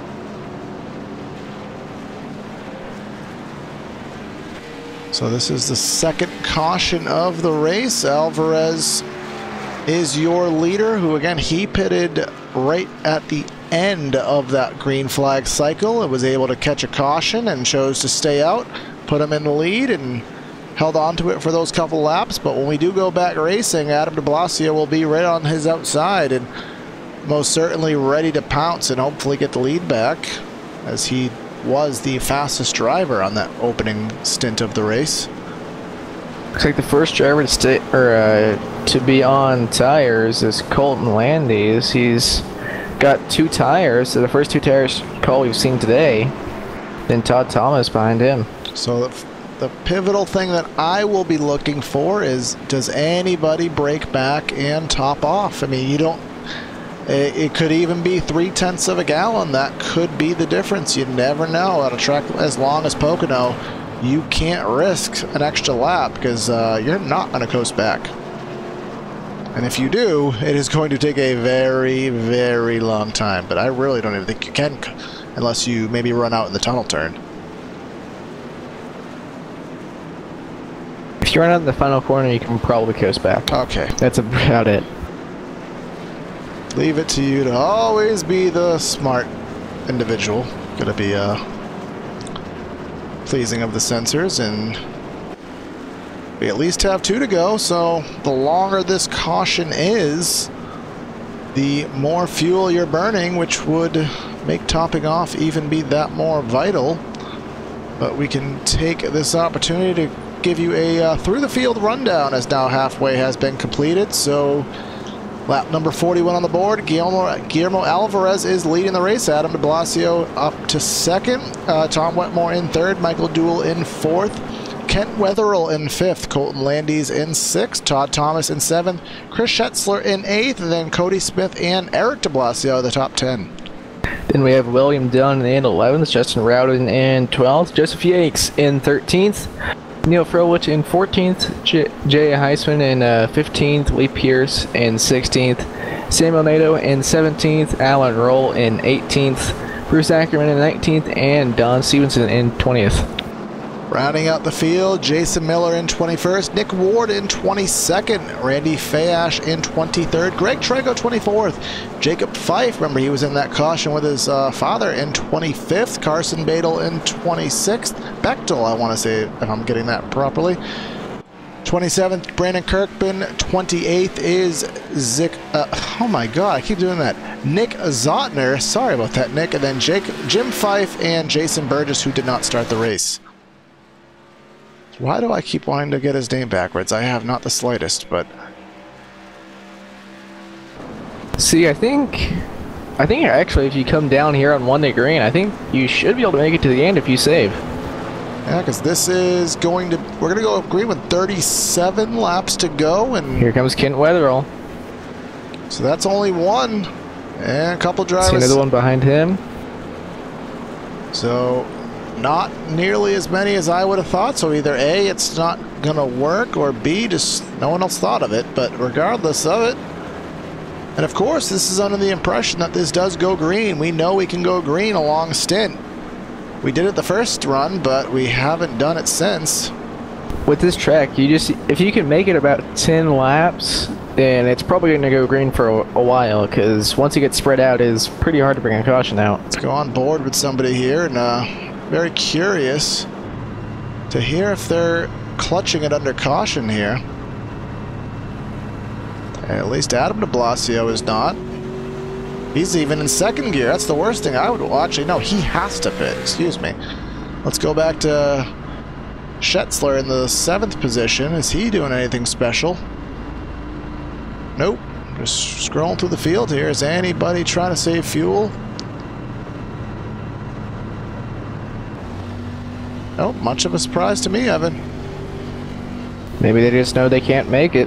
Speaker 2: So this is the second caution of the race. Alvarez is your leader, who again, he pitted right at the end of that green flag cycle and was able to catch a caution and chose to stay out, put him in the lead, and held on to it for those couple laps. But when we do go back racing, Adam de Blasio will be right on his outside and most certainly ready to pounce and hopefully get the lead back, as he was the fastest driver on that opening stint of the race.
Speaker 3: Looks like the first driver to be on tires is Colton Landis. He's got 2 tires, so the first 2 tires call we've seen today. Then Todd Thomas behind him.
Speaker 2: So the pivotal thing that I will be looking for is, does anybody break back and top off? I mean, you don't. It could even be 0.3 of a gallon. That could be the difference. You never know. At a track as long as Pocono, you can't risk an extra lap because you're not going to coast back. And if you do, it is going to take a very, very long time. But I really don't even think you can, unless you maybe run out in the tunnel turn.
Speaker 3: If you run out in the final corner, you can probably coast back.
Speaker 2: Okay.
Speaker 3: That's about it.
Speaker 2: Leave it to you to always be the smart individual. Gonna be pleasing of the sensors, and we at least have 2 to go, so the longer this caution is, the more fuel you're burning, which would make topping off even be that more vital. But we can take this opportunity to give you a through the field rundown, as now halfway has been completed. So lap number 41 on the board. Guillermo Alvarez is leading the race. Adam de Blasio up to second. Tom Wetmore in third. Michael Duell in fourth. Kent Wetherill in fifth. Colton Landis in sixth. Todd Thomas in seventh. Chris Schetzler in eighth. And then Cody Smith and Eric de Blasio, the top 10.
Speaker 3: Then we have William Dunn in 11th, Justin Rowden in 12th, Joseph Yates in 13th, Neil Froelich in 14th, Jay Heisman in 15th, Lee Pierce in 16th, Samuel Nato in 17th, Alan Roll in 18th, Bruce Ackerman in 19th, and Don Stevenson in 20th.
Speaker 2: Rounding out the field, Jason Miller in 21st, Nick Ward in 22nd, Randy Fayash in 23rd, Greg Trego 24th, Jacob Fife, remember he was in that caution with his father, in 25th, Carson Badel in 26th, Bechtel, I want to say if I'm getting that properly, 27th, Brandon Kirkman, 28th is oh my god, I keep doing that, Nick Zotner, sorry about that Nick, and then Jim Fife and Jason Burgess, who did not start the race. Why do I keep wanting to get his name backwards? I have not the slightest, but...
Speaker 3: See, I think actually if you come down here on 1 to green, I think you should be able to make it to the end if you save.
Speaker 2: Yeah, because this is going to... We're going to go green with 37 laps to go, and...
Speaker 3: Here comes Kent Wetherill.
Speaker 2: So that's only one. And a couple drivers...
Speaker 3: See another one behind him.
Speaker 2: So... not nearly as many as I would have thought, so either A, it's not going to work, or B, just no one else thought of it, but regardless of it, and of course this is under the impression that this does go green. We know we can go green a long stint. We did it the first run, but we haven't done it since.
Speaker 3: With this track, if you can make it about 10 laps, then it's probably going to go green for a while, because once it gets spread out, it's pretty hard to bring a caution out. Let's
Speaker 2: go on board with somebody here, and very curious to hear if they're clutching it under caution here. At least Adam de Blasio is not. He's even in second gear. That's the worst thing I would... Well, actually, no, he has to pit. Excuse me. Let's go back to Schetzler in the 7th position. Is he doing anything special? Nope. Just scrolling through the field here. Is anybody trying to save fuel? Oh, much of a surprise to me, Evan.
Speaker 3: Maybe they just know they can't make it.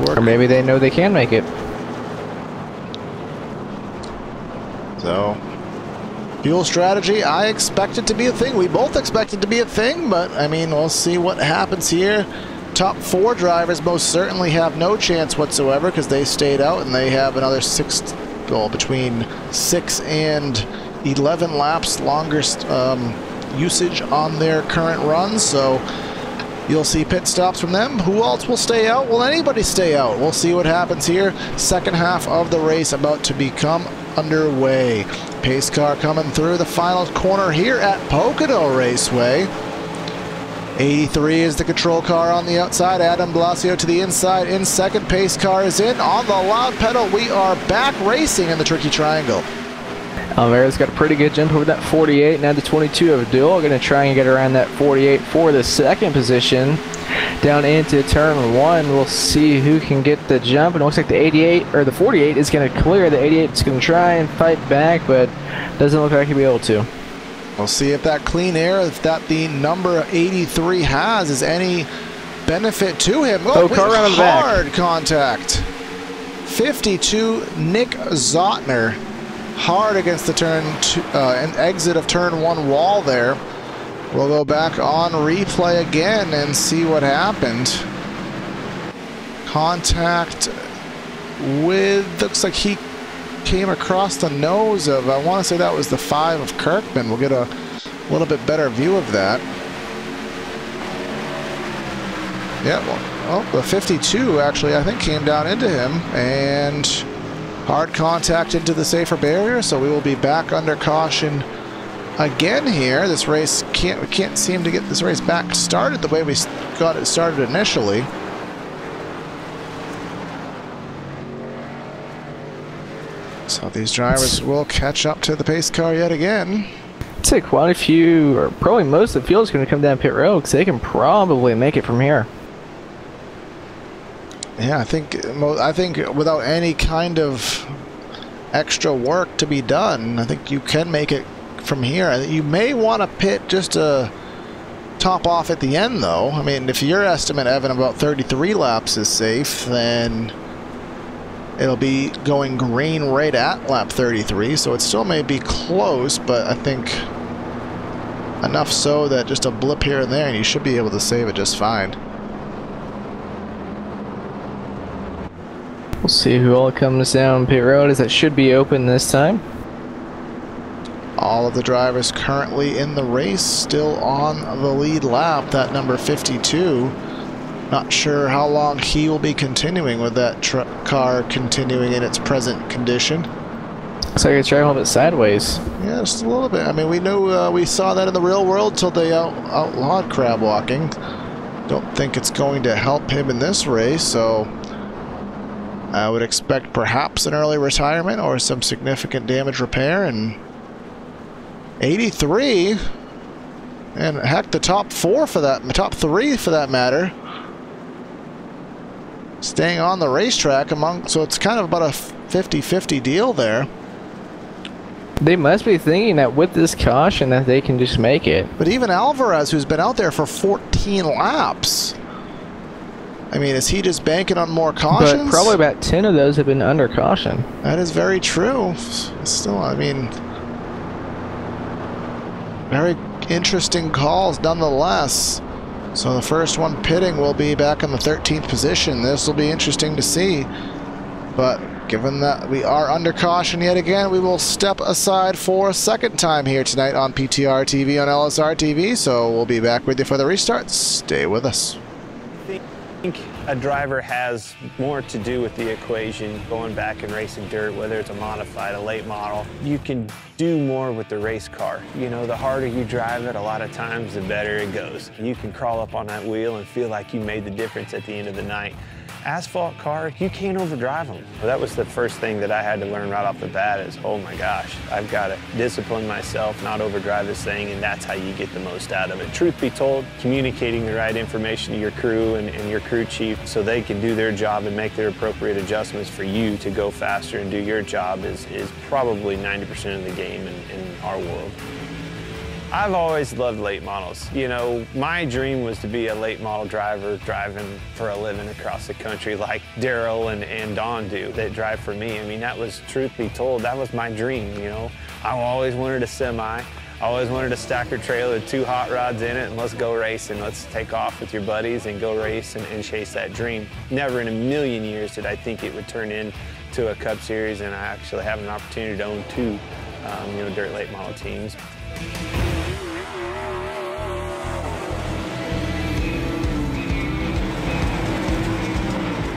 Speaker 3: Or maybe they know they can make it.
Speaker 2: So, fuel strategy, I expect it to be a thing. We both expect it to be a thing, but, I mean, we'll see what happens here. Top 4 drivers most certainly have no chance whatsoever because they stayed out, and they have another between 6 and 11 laps longer usage on their current runs, so you'll see pit stops from them. Who else will stay out? Will anybody stay out? We'll see what happens here. Second half of the race about to become underway. Pace car coming through the final corner here at Pocono Raceway. 83 is the control car on the outside. Adam Blasio to the inside. In second, pace car is in. On the loud pedal, we are back racing in the tricky triangle.
Speaker 3: Alvara's got a pretty good jump over that 48. Now the 22 of Duel going to try and get around that 48 for the second position. Down into turn 1, we'll see who can get the jump. And it looks like the 88 or the 48 is going to clear. The 88 is going to try and fight back, but doesn't look like he'll be able to.
Speaker 2: We'll see if that clean air that the number 83 has is any benefit to him.
Speaker 3: Oh, car around the back.
Speaker 2: Hard contact. 52 Nick Zotner. Hard against the turn and exit of turn 1 wall there. We'll go back on replay again and see what happened. Contact with, looks like he came across the nose of, I want to say that was the 5 of Kirkman. We'll get a little bit better view of that. Yeah, well, the 52 actually I think came down into him, and hard contact into the safer barrier, so we will be back under caution again here. This race we can't seem to get this race back started the way we got it started initially. So these drivers will catch up to the pace car yet again.
Speaker 3: I'd say quite a few, or probably most of the field is going to come down pit road, because they can probably make it from here.
Speaker 2: Yeah, I think without any kind of extra work to be done, I think you can make it from here. You may want to pit just to top off at the end, though. I mean, if your estimate, Evan, about 33 laps is safe, then it'll be going green right at lap 33, so it still may be close, but I think enough so that just a blip here and there, and you should be able to save it just fine.
Speaker 3: We'll see who all comes down pit road, as it should be open this time.
Speaker 2: All of the drivers currently in the race still on the lead lap, that number 52. Not sure how long he will be continuing with that car continuing in its present condition.
Speaker 3: Looks like it's driving a little bit sideways.
Speaker 2: Yeah, just a little bit. I mean, we knew we saw that in the real world till they outlawed crab walking. Don't think it's going to help him in this race, so I would expect perhaps an early retirement or some significant damage repair. And 83, and heck, the top 4 for that, top 3 for that matter, staying on the racetrack so it's kind of about a 50-50 deal there.
Speaker 3: They must be thinking that with this caution that they can just make it.
Speaker 2: But even Alvarez, who's been out there for 14 laps, I mean, is he just banking on more cautions?
Speaker 3: But probably about 10 of those have been under caution.
Speaker 2: That is very true. Still, I mean, very interesting calls nonetheless. So the first one pitting will be back in the 13th position. This will be interesting to see. But given that we are under caution yet again, we will step aside for a second time here tonight on PTR TV on LSRTV. So we'll be back with you for the restart. Stay with us.
Speaker 5: I think a driver has more to do with the equation going back and racing dirt, whether it's a modified, a late model. You can do more with the race car. You know, the harder you drive it, a lot of times the better it goes. You can crawl up on that wheel and feel like you made the difference at the end of the night. Asphalt car, you can't overdrive them. That was the first thing that I had to learn right off the bat is, oh my gosh, I've got to discipline myself, not overdrive this thing, and that's how you get the most out of it. Truth be told, communicating the right information to your crew and your crew chief so they can do their job and make their appropriate adjustments for you to go faster and do your job is probably 90% of the game in our world. I've always loved late models. You know, my dream was to be a late model driver driving for a living across the country like Daryl and Don do that drive for me. I mean, that was, truth be told, that was my dream, you know. I always wanted a semi. I always wanted a stacker trailer with 2 hot rods in it and let's go racing. Let's take off with your buddies and go race and chase that dream. Never in a million years did I think it would turn into a Cup Series, and I actually have an opportunity to own 2 you know, dirt late model teams.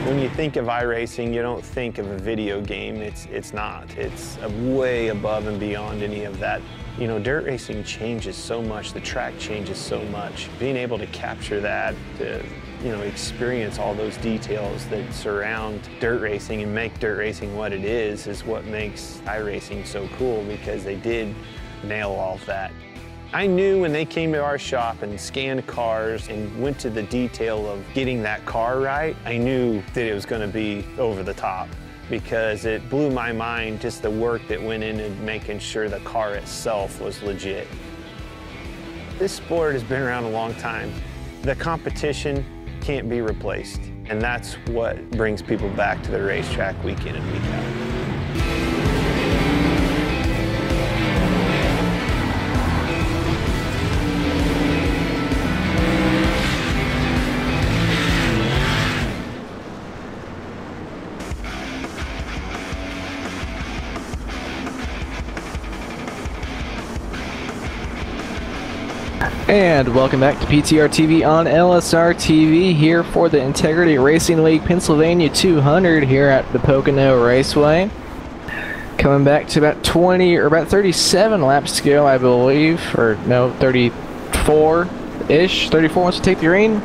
Speaker 5: When you think of iRacing, you don't think of a video game. It's not. It's way above and beyond any of that. You know, dirt racing changes so much. The track changes so much. Being able to capture that, to experience all those details that surround dirt racing and make dirt racing what it is what makes iRacing so cool, because they did nail all of that. I knew when they came to our shop and scanned cars and went to the detail of getting that car right, I knew that it was going to be over the top, because it blew my mind just the work that went into making sure the car itself was legit. This sport has been around a long time. The competition can't be replaced, and that's what brings people back to the racetrack week in and week out.
Speaker 3: And welcome back to PTR-TV on LSRTV, here for the Integrity Racing League Pennsylvania 200 here at the Pocono Raceway. Coming back to about 20 or about 37 laps to go, I believe, or no, 34-ish. 34 wants to take the green.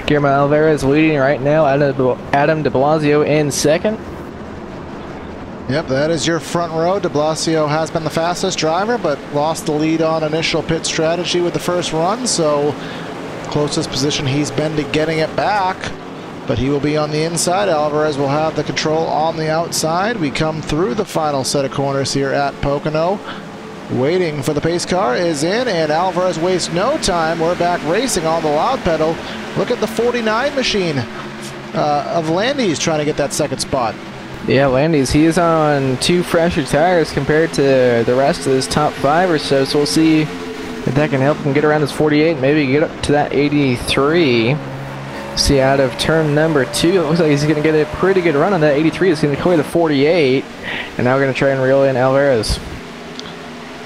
Speaker 3: Guillermo Alvarez leading right now. Adam de Blasio in second.
Speaker 2: Yep, that is your front row. De Blasio has been the fastest driver, but lost the lead on initial pit strategy with the first run, so closest position he's been to getting it back. But he will be on the inside. Alvarez will have the control on the outside. We come through the final set of corners here at Pocono. Waiting for the pace car is in, and Alvarez wastes no time. We're back racing on the loud pedal. Look at the 49 machine of Landy's trying to get that second spot.
Speaker 3: Yeah, Landy's, he is on 2 fresher tires compared to the rest of his top 5 or so, so we'll see if that can help him get around his 48, maybe get up to that 83. See, out of turn number 2, it looks like he's going to get a pretty good run on that 83. It's going to clear the 48, and now we're going to try and reel in Alvarez.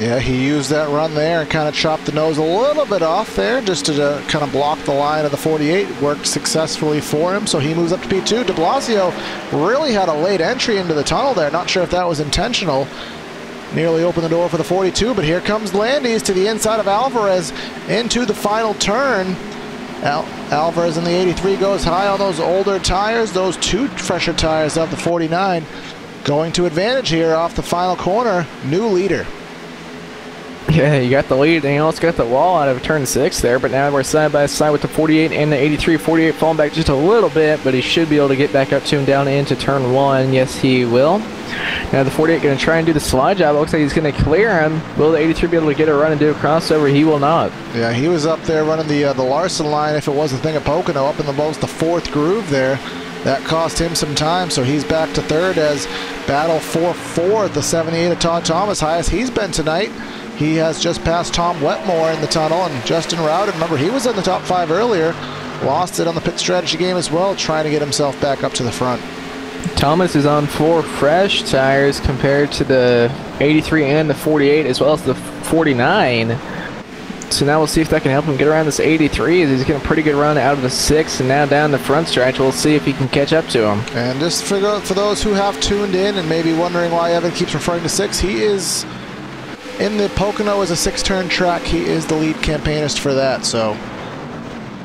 Speaker 2: Yeah, he used that run there and kind of chopped the nose a little bit off there just to kind of block the line of the 48. Worked successfully for him, so he moves up to P2. De Blasio really had a late entry into the tunnel there. Not sure if that was intentional. Nearly opened the door for the 42, but here comes Landis to the inside of Alvarez into the final turn. Alvarez in the 83 goes high on those older tires, those 2 fresher tires of the 49. Going to advantage here off the final corner. New leader.
Speaker 3: Yeah, you got the lead, and you also got the wall out of turn 6 there, but now we're side by side with the 48 and the 83. 48 falling back just a little bit, but he should be able to get back up to him down into turn 1. Yes, he will. Now the 48 going to try and do the slide job. It looks like he's going to clear him. Will the 83 be able to get a run and do a crossover? He will not.
Speaker 2: Yeah, he was up there running the Larson line, if it was a thing at Pocono, up in the 4th groove there. That cost him some time, so he's back to 3rd as battle for 4th. The 78 of Todd Thomas, highest he's been tonight. He has just passed Tom Wetmore in the tunnel, and Justin Rowden, remember, he was in the top 5 earlier. Lost it on the pit strategy game as well, trying to get himself back up to the front.
Speaker 3: Thomas is on 4 fresh tires compared to the 83 and the 48, as well as the 49. So now we'll see if that can help him get around this 83. He's getting a pretty good run out of the 6 and now down the front stretch. We'll see if he can catch up to him.
Speaker 2: And just for those who have tuned in and maybe wondering why Evan keeps referring to 6, he is in the Pocono as a 6-turn track. He is the lead campaignist for that. So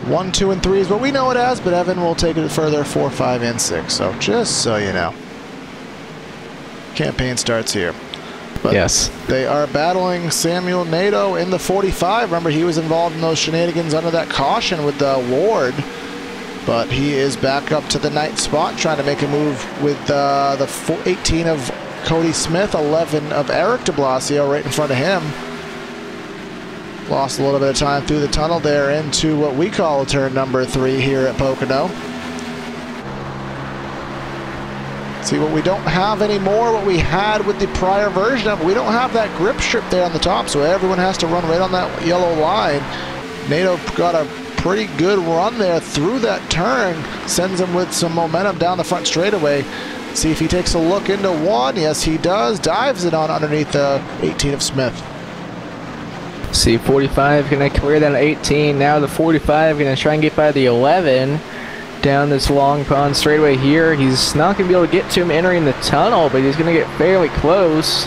Speaker 2: 1, 2, and 3 is what we know it as, but Evan will take it further, 4, 5, and 6. So just so you know, campaign starts here. But
Speaker 3: yes,
Speaker 2: they are battling Samuel Nato in the 45. Remember, he was involved in those shenanigans under that caution with Ward. But he is back up to the 9th spot, trying to make a move with the 18 of Cody Smith, 11 of Eric de Blasio right in front of him. Lost a little bit of time through the tunnel there into what we call turn number 3 here at Pocono. See, what we don't have anymore, what we had with the prior version of it, we don't have that grip strip there on the top, so everyone has to run right on that yellow line. Nato got a pretty good run there through that turn, sends him with some momentum down the front straightaway. See if he takes a look into 1. Yes, he does. Dives it on underneath the 18 of Smith.
Speaker 3: See, 45 going to clear that 18. Now the 45 going to try and get by the 11 down this long pond straightaway here. He's not going to be able to get to him entering the tunnel, but he's going to get fairly close.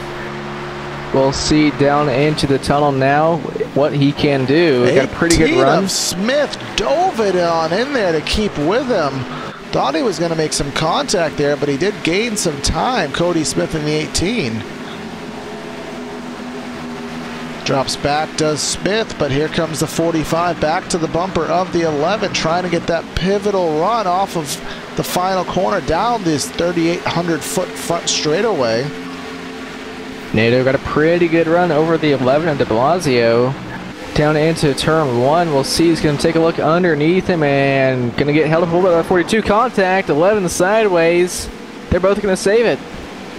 Speaker 3: We'll see down into the tunnel now what he can do. He got a pretty good run.
Speaker 2: Smith dove it on in there to keep with him. Thought he was going to make some contact there, but he did gain some time. Cody Smith in the 18. Drops back, does Smith, but here comes the 45 back to the bumper of the 11, trying to get that pivotal run off of the final corner down this 3,800-foot front straightaway.
Speaker 3: Nato got a pretty good run over the 11 of de Blasio. Down into turn 1, we'll see he's going to take a look underneath him and going to get held up a little bit by 42 contact, 11 sideways. They're both going to save it.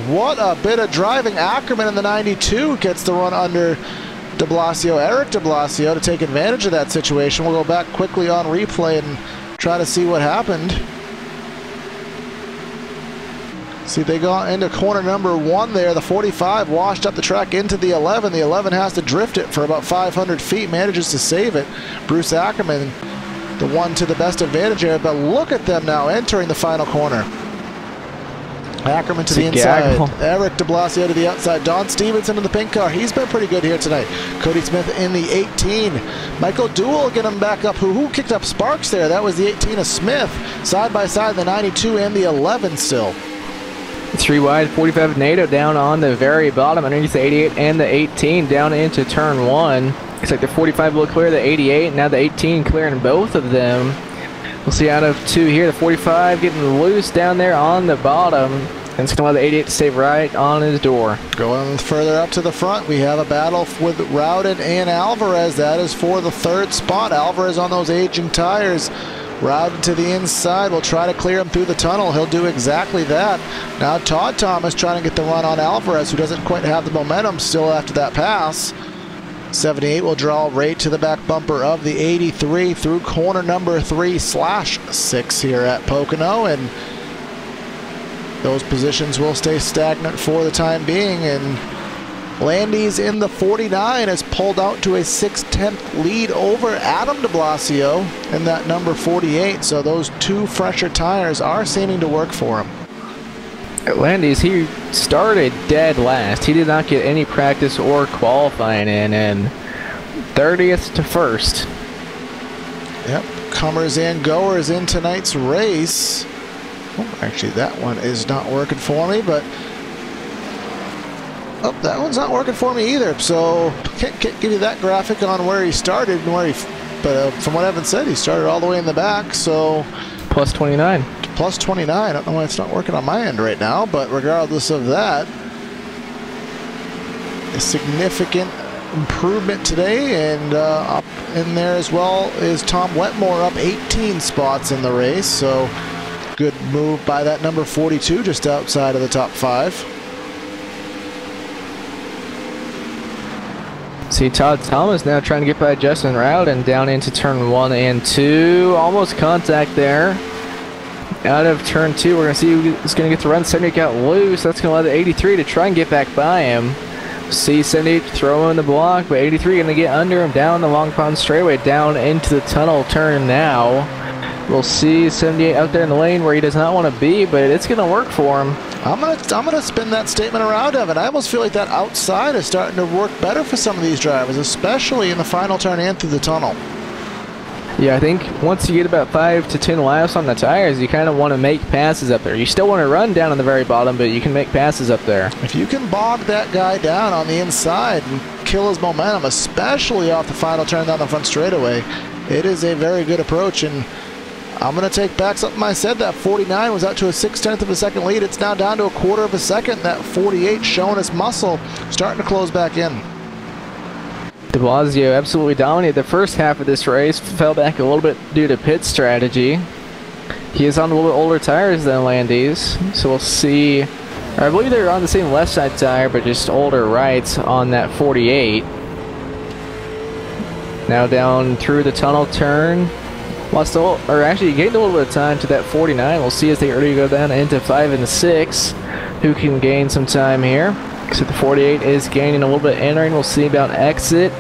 Speaker 2: What a bit of driving. Ackerman in the 92 gets the run under de Blasio, Eric de Blasio, to take advantage of that situation. We'll go back quickly on replay and try to see what happened. See, they got into corner number 1 there. The 45 washed up the track into the 11. The 11 has to drift it for about 500 feet, manages to save it. Bruce Ackerman, the one to the best advantage here, but look at them now entering the final corner. Ackerman to the inside, Eric de Blasio to the outside, Don Stevenson in the pink car. He's been pretty good here tonight. Cody Smith in the 18. Michael Duell getting him back up. Who kicked up sparks there? That was the 18 of Smith. Side by side, the 92 and the 11 still.
Speaker 3: 3 wide, 45 Nato down on the very bottom underneath the 88 and the 18 down into turn 1. Looks like the 45 will clear the 88, now the 18 clearing both of them. We'll see out of 2 here, the 45 getting loose down there on the bottom. And it's going to allow the 88 to stay right on his door.
Speaker 2: Going further up to the front, we have a battle with Rowden and Alvarez. That is for the 3rd spot. Alvarez on those aging tires. Rowden to the inside. We'll try to clear him through the tunnel. He'll do exactly that. Now Todd Thomas trying to get the run on Alvarez, who doesn't quite have the momentum still after that pass. 78 will draw right to the back bumper of the 83 through corner number 3/6 here at Pocono, and those positions will stay stagnant for the time being. And Landy's in the 49 has pulled out to a 6/10 lead over Adam de Blasio in that number 48. So those 2 fresher tires are seeming to work for him.
Speaker 3: Landy's, he started dead last. He did not get any practice or qualifying in, and 30th to 1st.
Speaker 2: Yep, comers and goers in tonight's race. Oh, actually, that one is not working for me, but oh, that one's not working for me either. So can't give you that graphic on where he started and where he. But from what Evan said, he started all the way in the back. So
Speaker 3: plus 29.
Speaker 2: Plus 29. I don't know why it's not working on my end right now, but regardless of that, a significant improvement today, and up in there as well is Tom Wetmore, up 18 spots in the race. So good move by that number 42, just outside of the top 5.
Speaker 3: See Todd Thomas now trying to get by Justin Rowden down into turn 1 and 2. Almost contact there. Out of turn 2, we're going to see who's going to get the run. 78 got loose. That's going to allow the 83 to try and get back by him. See 78 throw in the block, but 83 going to get under him down the Long Pond straightaway, down into the tunnel turn now. We'll see 78 out there in the lane where he does not want to be, but it's going to work for him.
Speaker 2: I'm gonna spin that statement around, Evan. I almost feel like that outside is starting to work better for some of these drivers, especially in the final turn and through the tunnel.
Speaker 3: Yeah, I think once you get about 5 to 10 laps on the tires, you kind of want to make passes up there. You still want to run down on the very bottom, but you can make passes up there.
Speaker 2: If you can bog that guy down on the inside and kill his momentum, especially off the final turn down the front straightaway, it is a very good approach. And I'm going to take back something I said. That 49 was out to a 6/10 of a second lead. It's now down to a 1/4 of a second. That 48 showing its muscle, starting to close back in.
Speaker 3: De Blasio absolutely dominated the first half of this race, fell back a little bit due to pit strategy. He is on a little bit older tires than Landis, so we'll see. I believe they're on the same left side tire, but just older rights on that 48. Now down through the tunnel turn. Actually gained a little bit of time to that 49. We'll see as they early go down into 5 and 6 who can gain some time here. So the 48 is gaining a little bit entering. We'll see about exit.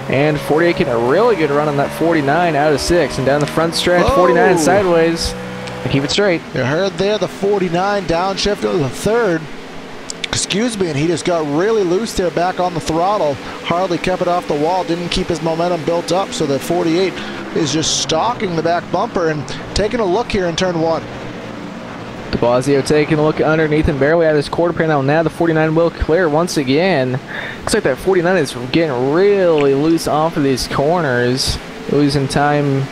Speaker 3: And 48 getting a really good run on that 49 out of 6. And down the front stretch, whoa, 49 sideways. And keep it straight.
Speaker 2: You heard there the 49 downshift to the 3rd. excuse me, and he just got really loose there back on the throttle. Hardly kept it off the wall, didn't keep his momentum built up, so the 48 is just stalking the back bumper and taking a look here in turn 1.
Speaker 3: De Blasio taking a look underneath and barely out of his quarter panel. Now the 49 will clear once again. Looks like that 49 is getting really loose off of these corners. Losing time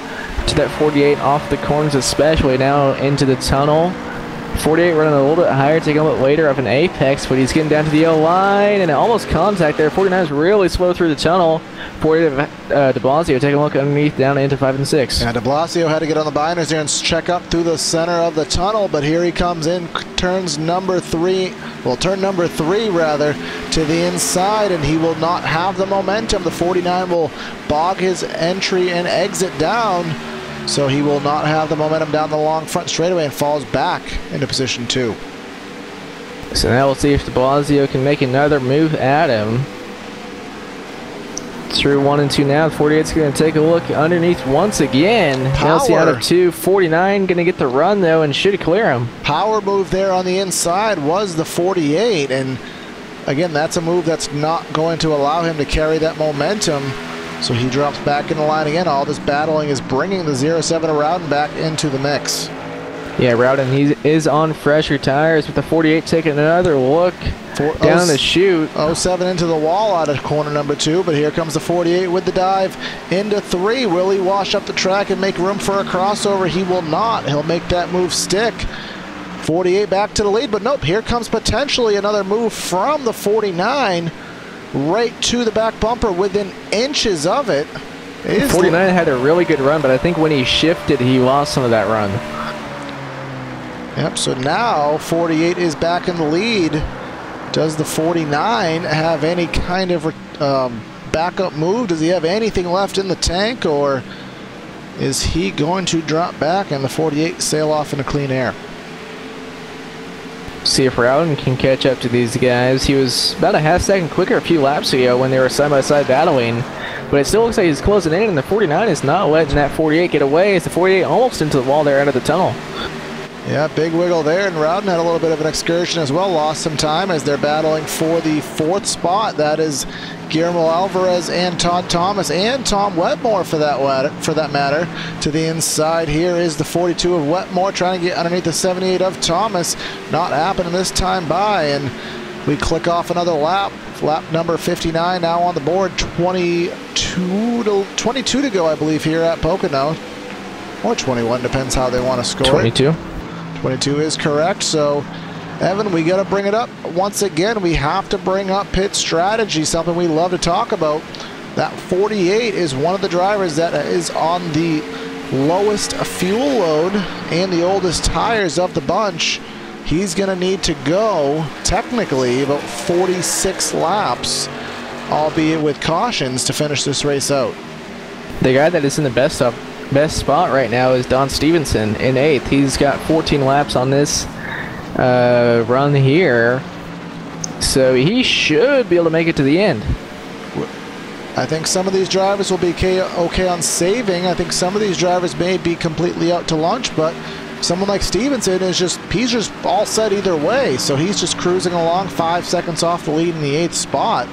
Speaker 3: to that 48 off the corners, especially now into the tunnel. 48 running a little bit higher, taking a little bit later of an apex, but he's getting down to the yellow line and almost contact there. 49 is really slow through the tunnel. 48 De Blasio taking a look underneath down into 5 and 6.
Speaker 2: Yeah, De Blasio had to get on the binders there and check up through the center of the tunnel, but here he comes in, turn number 3 rather, to the inside, and he will not have the momentum. The 49 will bog his entry and exit down, so he will not have the momentum down the long front straightaway and falls back into position 2.
Speaker 3: So now we'll see if De Blasio can make another move at him. Through 1 and 2 now. The 48's going to take a look underneath once again. Now see out of 2. 49 going to get the run though and should clear him.
Speaker 2: Power move there on the inside was the 48, and again, that's a move that's not going to allow him to carry that momentum. So he drops back in the line again. All this battling is bringing the 07 Rowden back into the mix.
Speaker 3: Yeah, Rowden, he is on fresher tires with the 48 taking another look down the chute.
Speaker 2: 07 into the wall out of corner number 2, but here comes the 48 with the dive into 3. Will he wash up the track and make room for a crossover? He will not. He'll make that move stick. 48 back to the lead, but nope, here comes potentially another move from the 49 right to the back bumper within inches of it.
Speaker 3: 49 had a really good run, but I think when he shifted, he lost some of that run.
Speaker 2: Yep, so now 48 is back in the lead. Does the 49 have any kind of backup move? Does he have anything left in the tank, or is he going to drop back and the 48 sail off into clean air?
Speaker 3: See if Rowden can catch up to these guys. He was about a half second quicker a few laps ago when they were side-by-side battling, but it still looks like he's closing in, and the 49 is not letting that 48 get away as the 48 almost into the wall there out of the tunnel.
Speaker 2: Yeah, big wiggle there, and Rowden had a little bit of an excursion as well, lost some time as they're battling for the 4th spot. That is Guillermo Alvarez and Todd Thomas and Tom Wetmore for that matter. To the inside here is the 42 of Wetmore trying to get underneath the 78 of Thomas. Not happening this time by, and we click off another lap. Lap number 59 now on the board. 22 to go, I believe, here at Pocono. Or 21, depends how they want to score
Speaker 3: 22.
Speaker 2: 22 is correct. So, Evan, we got to bring it up once again. We have to bring up pit strategy, something we love to talk about. That 48 is one of the drivers that is on the lowest fuel load and the oldest tires of the bunch. He's going to need to go, technically, about 46 laps, albeit with cautions, to finish this race out.
Speaker 3: The guy that is in the best spot right now is Don Stevenson in 8th. He's got 14 laps on this run here, so he should be able to make it to the end.
Speaker 2: I think some of these drivers will be okay on saving. I think some of these drivers may be completely out to lunch, but someone like Stevenson is he's just all set either way, so he's just cruising along 5 seconds off the lead in the 8th spot.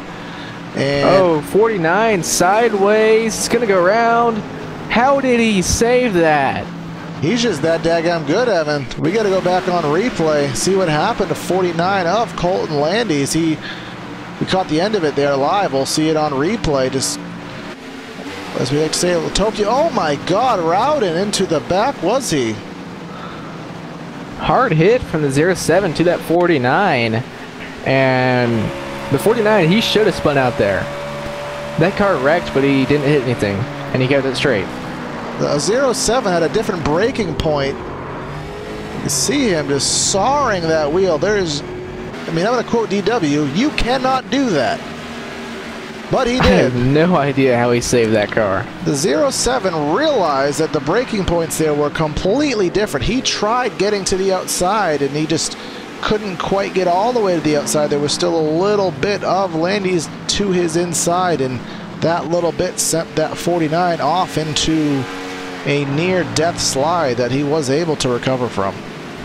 Speaker 2: And
Speaker 3: 49 sideways, it's gonna go around. How did he save that?
Speaker 2: He's just that daggum good, Evan. We got to go back on replay, see what happened to 49 of Colton Landis. We caught the end of it there live. We'll see it on replay. Just as we like to say, Tokyo. Oh my God, Rowden into the back, was he?
Speaker 3: Hard hit from the 07 to that 49, and the 49, he should have spun out there. That car wrecked, but he didn't hit anything, and he kept it straight.
Speaker 2: The 07 had a different braking point. You can see him just sawing that wheel. I'm going to quote DW, you cannot do that. But he did.
Speaker 3: I have no idea how he saved that car.
Speaker 2: The 07 realized that the braking points there were completely different. He tried getting to the outside, and he just couldn't quite get all the way to the outside. There was still a little bit of Landis to his inside, and that little bit sent that 49 off into a near-death slide that he was able to recover from.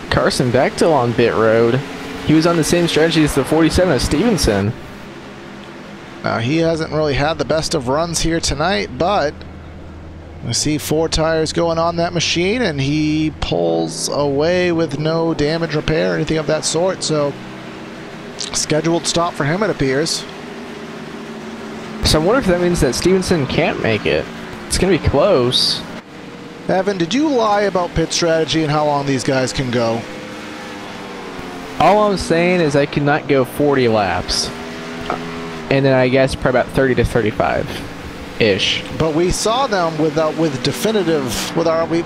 Speaker 3: Carson Bechtel on pit road. He was on the same strategy as the 47 of Stevenson.
Speaker 2: Now, he hasn't really had the best of runs here tonight, but I see 4 tires going on that machine, and he pulls away with no damage, repair, or anything of that sort. So, scheduled stop for him, it appears.
Speaker 3: So I wonder if that means that Stevenson can't make it. It's going to be close.
Speaker 2: Evan, did you lie about pit strategy and how long these guys can go?
Speaker 3: All I'm saying is I cannot go 40 laps. And then I guess probably about 30 to 35-ish.
Speaker 2: But we saw them we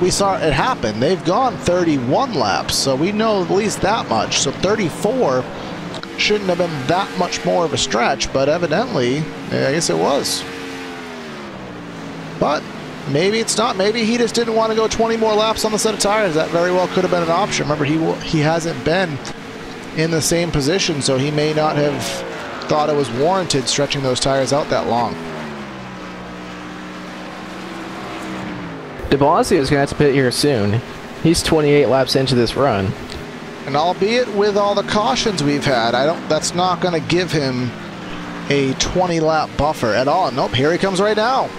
Speaker 2: saw it happen. They've gone 31 laps, so we know at least that much. So 34 shouldn't have been that much more of a stretch, but evidently, I guess it was. But maybe it's not. Maybe he just didn't want to go 20 more laps on the set of tires. That very well could have been an option. Remember, he hasn't been in the same position, so he may not have thought it was warranted stretching those tires out that long.
Speaker 3: De Blasio is going to have to pit here soon. He's 28 laps into this run.
Speaker 2: And albeit with all the cautions we've had, that's not going to give him a 20-lap buffer at all. Nope, here he comes right now.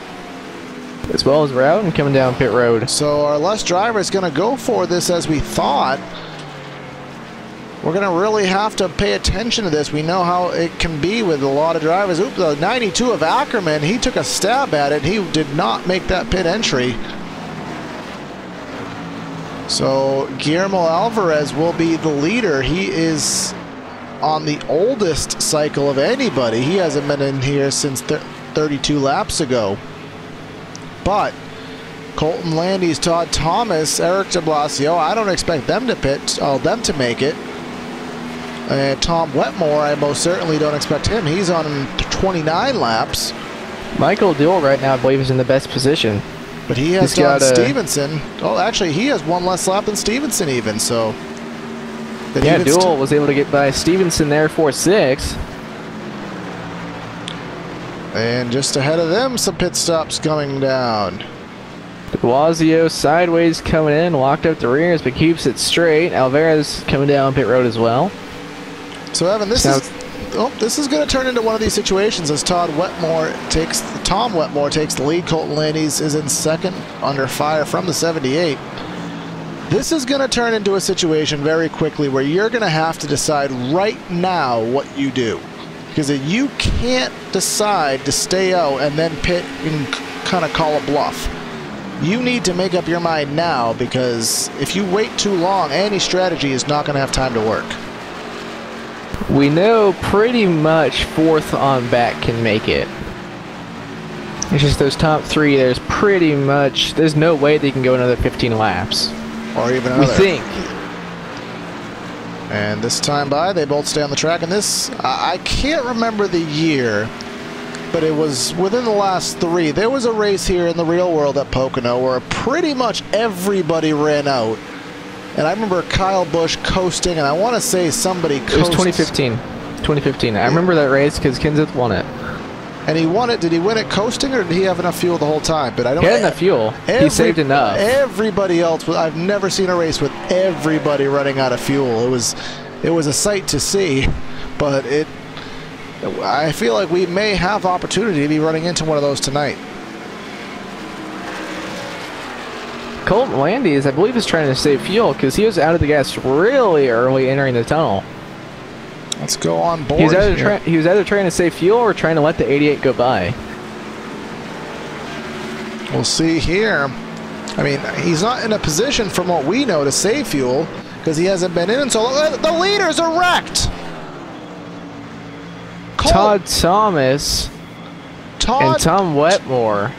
Speaker 3: As well as Rowden coming down pit road.
Speaker 2: So our less driver is going to go for this as we thought. We're going to really have to pay attention to this. We know how it can be with a lot of drivers. Oops, the 92 of Ackerman, he took a stab at it. He did not make that pit entry. So Guillermo Alvarez will be the leader. He is on the oldest cycle of anybody. He hasn't been in here since 32 laps ago. But Colton Landis, Todd Thomas, Eric de Blasio, I don't expect them to pit, them to make it. And Tom Wetmore, I most certainly don't expect him. He's on 29 laps.
Speaker 3: Michael Dewell right now, I believe, is in the best position.
Speaker 2: But he has got Stevenson. Oh, actually, he has 1 less lap than Stevenson even, so.
Speaker 3: Yeah, Dewell was able to get by Stevenson there for 6.
Speaker 2: And just ahead of them, some pit stops coming down.
Speaker 3: De Blasio sideways coming in, locked up the rears, but keeps it straight. Alvarez coming down pit road as well.
Speaker 2: So Evan, this is going to turn into one of these situations as Tom Wetmore takes the lead. Colton Landis is in second under fire from the 78. This is going to turn into a situation very quickly where you're going to have to decide right now what you do. Because you can't decide to stay out and then pit and kind of call a bluff. You need to make up your mind now, because if you wait too long, any strategy is not going to have time to work.
Speaker 3: We know pretty much 4th on back can make it. It's just those top 3, there's no way they can go another 15 laps.
Speaker 2: Or even another.
Speaker 3: We think.
Speaker 2: And this time by, they both stay on the track. And this, I can't remember the year, but it was within the last 3. There was a race here in the real world at Pocono where pretty much everybody ran out. And I remember Kyle Busch coasting, and I want to say somebody coasted.
Speaker 3: It was 2015. I remember that race because Kenseth won it.
Speaker 2: And he won it. Did he win it coasting, or did he have enough fuel the whole time? But I don't.
Speaker 3: He had enough fuel. He saved enough.
Speaker 2: Everybody else, I've never seen a race with everybody running out of fuel. It was a sight to see, but I feel like we may have opportunity to be running into one of those tonight.
Speaker 3: Colton Landis, I believe, is trying to save fuel because he was out of the gas really early entering the tunnel.
Speaker 2: Let's go on board.
Speaker 3: He was either trying to save fuel or trying to let the 88 go by.
Speaker 2: We'll see here. I mean, he's not in a position, from what we know, to save fuel because he hasn't been in. So the leaders are wrecked.
Speaker 3: Todd Thomas and Tom Wetmore.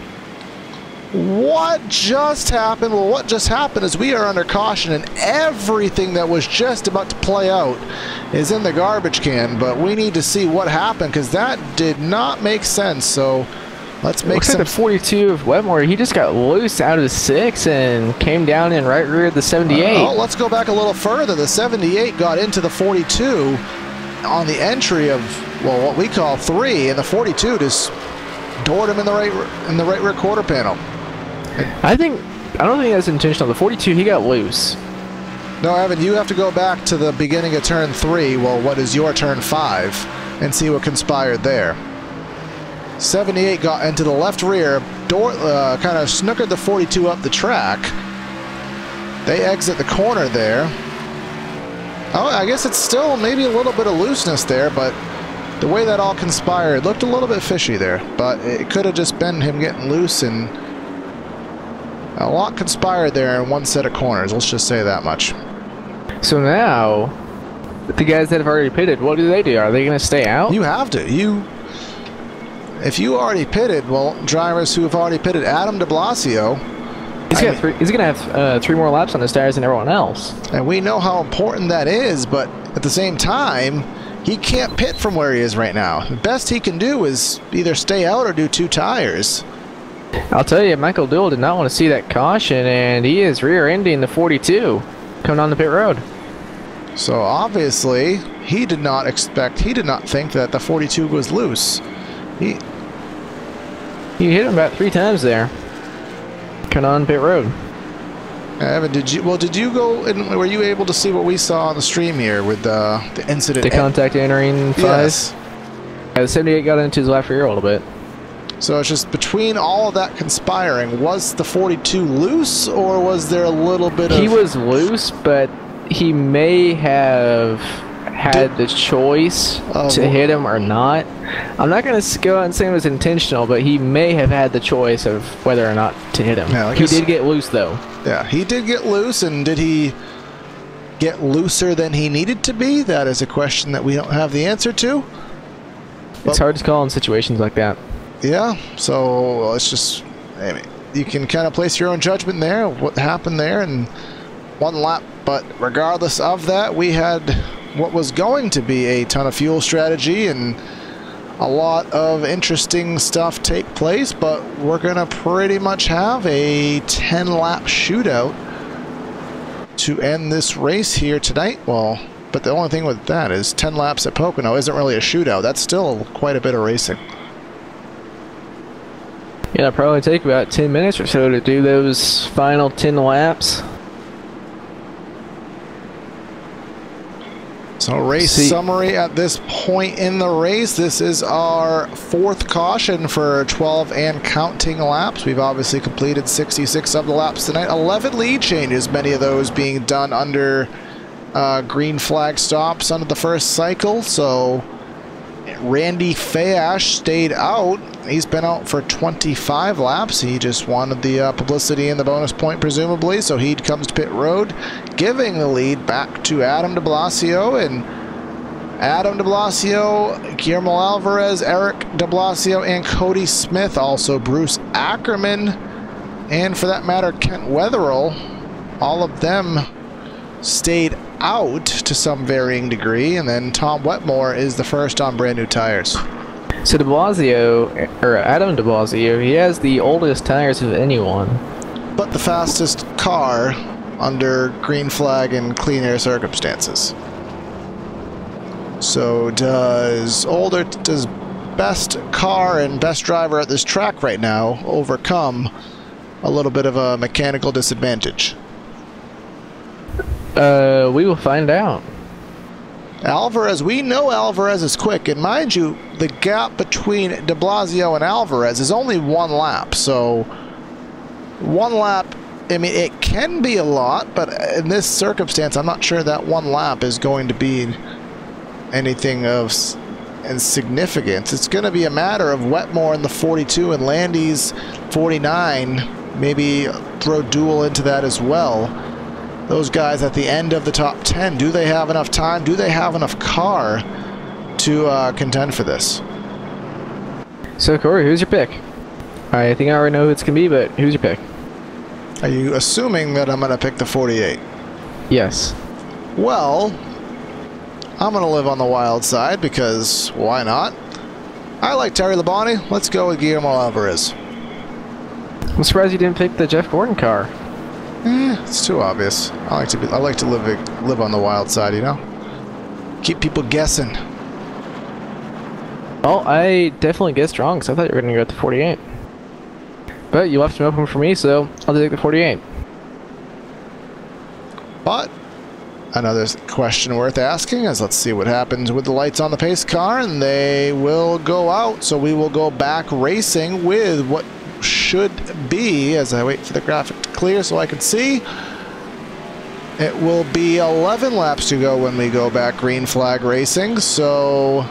Speaker 2: What just happened? Well, what just happened is we are under caution, and everything that was just about to play out is in the garbage can, but we need to see what happened because that did not make sense. So let's make some.
Speaker 3: Looks like the 42 of Wetmore, he just got loose out of the 6 and came down in right rear of the 78.
Speaker 2: Let's go back a little further. The 78 got into the 42 on the entry of, well, what we call 3, and the 42 just doored him in the right rear quarter panel.
Speaker 3: I don't think that's intentional. The 42, he got loose.
Speaker 2: No, Evan, you have to go back to the beginning of turn 3, well, what is your turn 5, and see what conspired there. 78 got into the left rear, kind of snookered the 42 up the track. They exit the corner there. Oh, I guess it's still maybe a little bit of looseness there, but the way that all conspired looked a little bit fishy there. But it could have just been him getting loose, and a lot conspired there in one set of corners. Let's just say that much.
Speaker 3: So now, the guys that have already pitted, what do? Are they going to stay out?
Speaker 2: You have to. If you already pitted, well, drivers who have already pitted, Adam de Blasio,
Speaker 3: he's going to have 3 more laps on his tires than everyone else.
Speaker 2: And we know how important that is, but at the same time, he can't pit from where he is right now. The best he can do is either stay out or do 2 tires.
Speaker 3: I'll tell you, Michael Dewell did not want to see that caution, and he is rear-ending the 42 coming on the pit road.
Speaker 2: So obviously, he did not think that the 42 was loose. He
Speaker 3: hit him about 3 times there, coming on pit road.
Speaker 2: Evan, did you go and were you able to see what we saw on the stream here with the incident?
Speaker 3: The contact entering 5?
Speaker 2: Yes.
Speaker 3: Yeah, the 78 got into his left rear a little bit.
Speaker 2: So it's just between all of that conspiring, was the 42 loose, or was there a little bit of...
Speaker 3: He was loose, but he may have had the choice to hit him or not. I'm not going to go out and say it was intentional, but he may have had the choice of whether or not to hit him. Yeah, he did get loose, though.
Speaker 2: Yeah, he did get loose, and did he get looser than he needed to be? That is a question that we don't have the answer to.
Speaker 3: It's hard to call in situations like that.
Speaker 2: Yeah, so it's just, I mean, you can kind of place your own judgment there, what happened there, and 1 lap. But regardless of that, we had what was going to be a ton of fuel strategy and a lot of interesting stuff take place, but we're going to pretty much have a 10-lap shootout to end this race here tonight. Well, but the only thing with that is 10 laps at Pocono isn't really a shootout. That's still quite a bit of racing.
Speaker 3: Yeah, it'll probably take about 10 minutes or so to do those final 10 laps.
Speaker 2: So race summary at this point in the race. This is our 4th caution for 12 and counting laps. We've obviously completed 66 of the laps tonight. 11 lead changes, many of those being done under green flag stops under the first cycle. So Randy Fayash stayed out. He's been out for 25 laps. He just wanted the publicity and the bonus point, presumably. So he comes to pit road, giving the lead back to Adam de Blasio. And Adam de Blasio, Guillermo Alvarez, Eric de Blasio, and Cody Smith. Also Bruce Ackerman, and for that matter, Kent Wetherill. All of them stayed out to some varying degree. And then Tom Wetmore is the first on brand new tires.
Speaker 3: So de Blasio, or Adam de Blasio, he has the oldest tires of anyone.
Speaker 2: But the fastest car under green flag and clean air circumstances. So does best car and best driver at this track right now overcome a little bit of a mechanical disadvantage?
Speaker 3: We will find out.
Speaker 2: Alvarez, we know Alvarez is quick, and mind you, the gap between de Blasio and Alvarez is only 1 lap, so 1 lap, I mean, it can be a lot, but in this circumstance, I'm not sure that 1 lap is going to be anything of significance. It's going to be a matter of Wetmore in the 42 and Landy's 49, maybe throw Duel into that as well. Those guys at the end of the top 10, do they have enough time? Do they have enough car to contend for this?
Speaker 3: So, Corey, who's your pick? I think I already know who it's going to be, but who's your pick?
Speaker 2: Are you assuming that I'm going to pick the 48?
Speaker 3: Yes.
Speaker 2: Well, I'm going to live on the wild side because why not? I like Terry Labonte. Let's go with Guillermo Alvarez.
Speaker 3: I'm surprised you didn't pick the Jeff Gordon car.
Speaker 2: It's too obvious. I like to live on the wild side, you know? Keep people guessing.
Speaker 3: Well, I definitely guessed wrong because I thought you were going to go with the 48. But you left him open for me, so I'll take the 48.
Speaker 2: But Another question worth asking is, let's see what happens with the lights on the pace car, and they will go out. So we will go back racing with what should be, as I wait for the graphic to clear so I can see, it will be 11 laps to go when we go back green flag racing. So